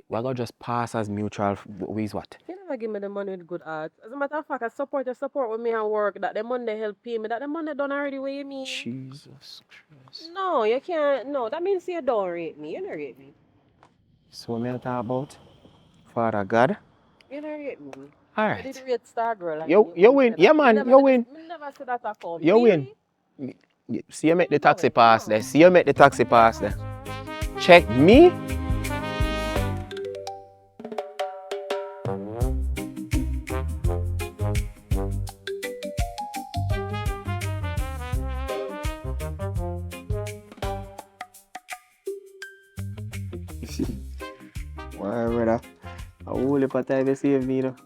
we're gonna just pass as mutual ways what? You never give me the money with good heart. As a matter of fact, I support with me and work. That the money help pay me. That the money done already. What you mean? Jesus Christ. No, you can't. No, that means you don't rate me. You don't rate me. So what me I talk about? Father God. You don't rate me. I Alright. did rate Star Girl. Like You win. said Yeah that. man, you win. Me never said that at all. You win. Really? See you make the taxi pass there. See you make the taxi pass there. Check me. Why, brother? A whole heap of time you save me, you know.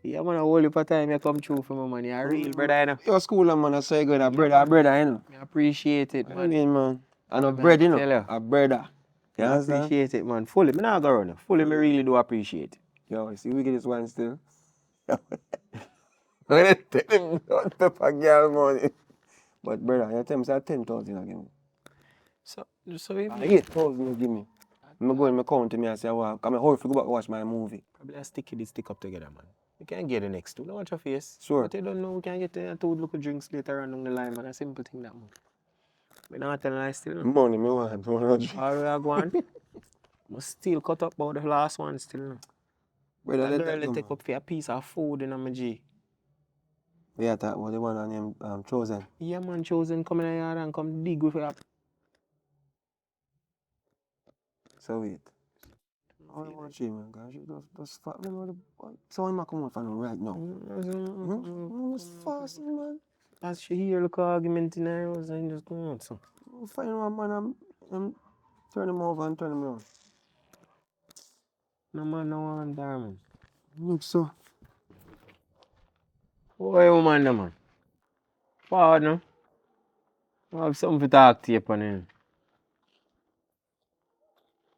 Yeah, man, a whole heap of time you come through for my money. A real brother, you know. Your school, man, I say good. A brother, you know. I appreciate it, I man. mean, man. And a Man, bread, you tell know. you. A brother. You I understand? appreciate it, man. Fully. Me not go around. Fully, me really do appreciate it. Yo, see, we get this one still. When I tell him not pepper girl money. But brother, you tell me say 10,000 again. So if 8,000 you give me. I'm going to count to me and say, well, I'm hurry to go back and watch my movie. probably a stick up together, man. You can get the next two. Don't watch your face. Sure. But you don't know we can get the two little drinks later on down the line, man. A simple thing that, man. Me not tell lie still. Money me want. All we are going. Must still cut up about the last one still. No. Brother, That let girl that they go, take man. up for a piece of food in my G. We are talking about the one named Chosen. Yeah man, chosen come in the yard and come dig with her. So wait. I want you, man, guys. You just fuck them with the... So I'm not coming from them right now. It's fast, man. As she hear the argument in her house and just go out so. I'm find one man and turn him over and turn him around. No man no want there man. Look so. Why woman no man? Forward no. I have something to talk to you upon him.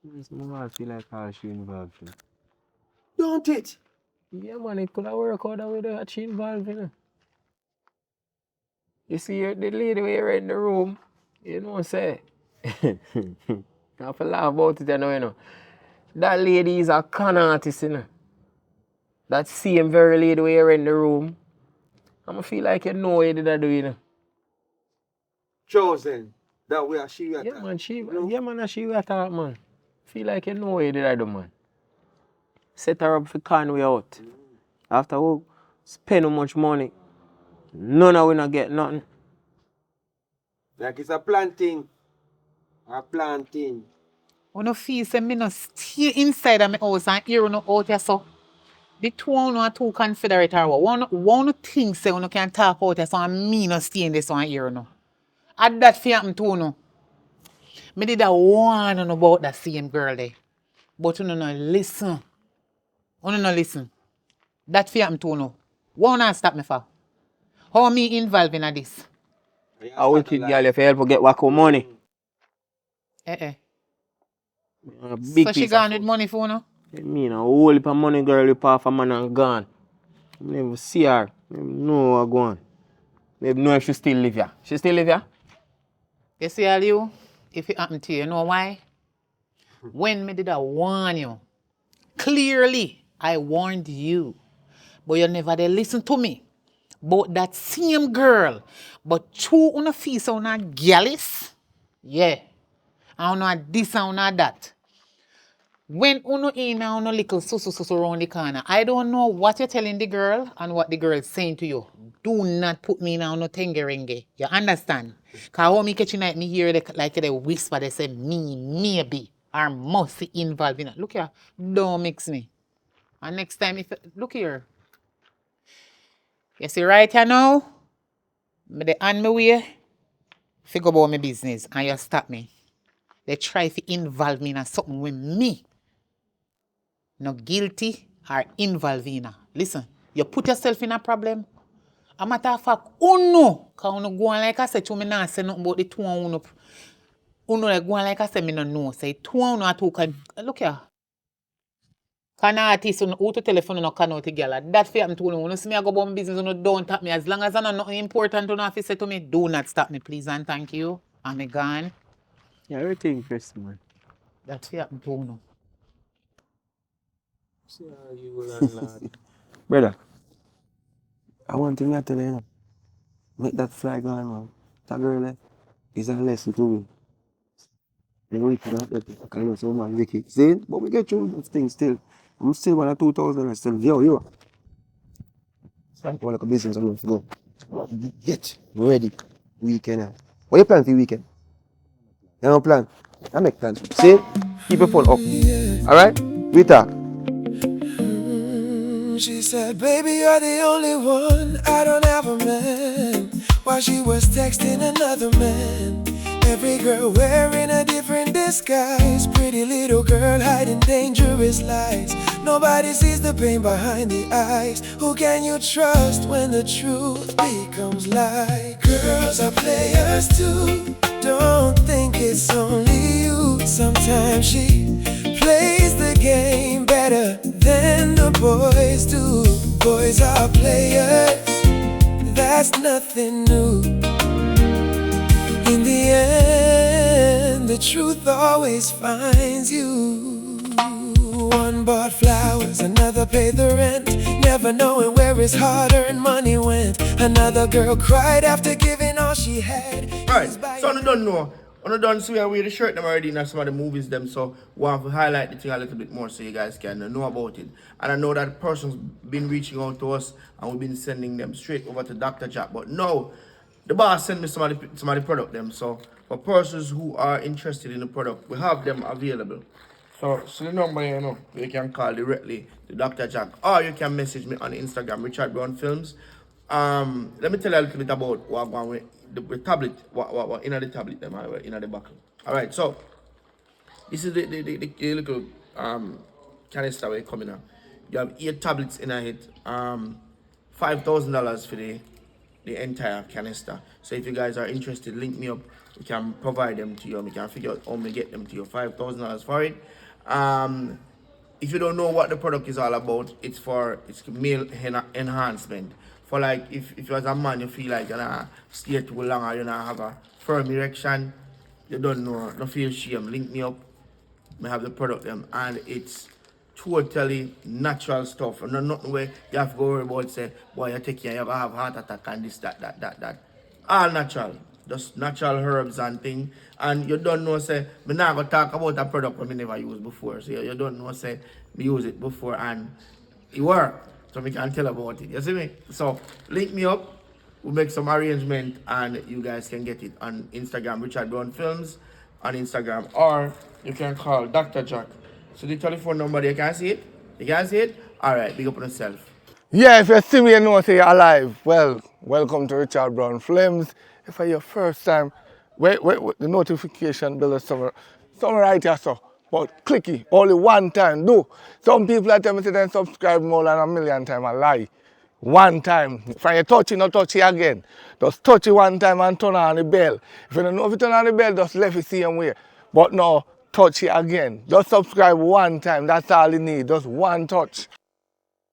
I feel like how she involved in. Don't it? Yeah man, it could have worked out with her she involved in. You see the lady here in the room, you know say. I have to laugh about it, you know. That lady is a con artist, you know. That same very lady here in the room. I feel like you know what you did do, you know. Chosen. That way she Yeah man, she will talk, man. Feel like you know what you did do, man. Set her up for con way out. After we spend how much money, none of we not get nothing. Like it's a planting. A planting. You no feel say me no stay inside of my house and hear no out here so. The two of you are too confederate or what? One think say you can talk out here so and me no stay in this one hear no. Had that fi happen to no. Me did a warn on about that same girl there. But you no listen. You no listen. That fi happen to no. What you stop me for? How me involved in this? A wicked girl if you help her get wacko money. A big So she piece gone of with money for no? I mean, a whole heap of money girl with half a man and gone. I never see her. I know what go on. I know if she still live here. She still live here? You see all you? If it happen to you, you know why? When me did I warn you? Clearly, I warned you. But you never did listen to me. But that same girl, but two on a face on a gallus, yeah. I don't know this and that. When uno in a uno little so around the corner, I don't know what you're telling the girl and what the girl is saying to you. Do not put me in a uno tengerenge. You understand? Because when me catching like me hear like they whisper, they say me, maybe, or must be involved in it. Look here, don't mix me. And next time, if look here. You see right here now? Me they hand me way, figure about my business, and you stop me. They try to involve me in something with me. No guilty or involved in. Listen, you put yourself in a problem. A matter of fact, uno, because uno go on like I said, you me not say nothing about the two and uno. Uno like go on like I said, me no know. Say two and uno are two can. Look here. Can artist who to telephone no can out together. That fear me to uno. Uno see me I go about my business, uno don't tap me. As long as I know nothing important uno have to say to me, do not stop me, please and thank you. I'm gone. Yeah, everything first, man. That fear me to uno. See how you landlord. Brother, I want to tell you, make that fly go on, man. That girl is a lesson to me. You know, it's not that I know so man wicked. See, but we get through this thing still. I'm still one of 2,000 and still, yo. It's like all like a business I'm going to go. Get ready. Weekend. What you plan for the weekend? You have a plan? I make plans. See? Keep your phone up. Alright? We talk. She said, baby, you're the only one. I don't have a man. While she was texting another man. Every girl wearing a different disguise. Pretty little girl hiding dangerous lies. Nobody sees the pain behind the eyes. Who can you trust when the truth becomes lie? Girls are players too. Don't think it's only you. Sometimes she plays the game better than the boys do. Boys are players, that's nothing new. In the end, the truth always finds you. One bought flowers, another paid the rent, never knowing where his hard-earned money went. Another girl cried after giving all she had. passes by. Alright, so I don't know. I don't see where we the shirt them already in some of the movies them, so we want to highlight the thing a little bit more so you guys can know about it. And I know that person's been reaching out to us and we've been sending them straight over to Dr. Jack. But no, the boss sent me some of the product them. So for persons who are interested in the product, we have them available. So the number you can call directly to Dr. Jack, or you can message me on Instagram, Richard Brown Films. Let me tell you a little bit about what going with the tablet, what in the tablet them in the buckle. Alright, so this is the little canister where coming out. You have 8 tablets in it. $5,000 for the entire canister. So if you guys are interested, link me up. We can provide them to you. We can figure out how we get them to you. $5,000 for it. If you don't know what the product is all about, it's male enhancement. For like if you as a man you feel like you're stay too long or you have a firm erection, you don't know, don't feel shame. Link me up. We have the product them and it's totally natural stuff. And nothing where you have to go worry about say, boy, you take care, you have a heart attack and this, that. All natural. Just natural herbs and things. And you don't know say, me not gonna talk about a product that I never used before. So you don't know say me use it before and it work. So we can tell about it. You see me? So link me up. We'll make some arrangement and you guys can get it on Instagram, Richard Brown Films on Instagram, or you can call Dr. Jack. So the telephone number, you can see it? You can see it? Alright, big up on yourself. Yeah, if you see me, you know say you're alive. Well, welcome to Richard Brown Films. If it's your first time, wait, the notification bell is somewhere right here, so. But click it, only one time, do. Some people are telling me they subscribe more than a million times, I lie. One time, from you touch it, not touch it again. Just touch it one time and turn on the bell. If you don't know if you turn on the bell, just left it same way. But no, touch it again. Just subscribe one time, that's all you need, just one touch.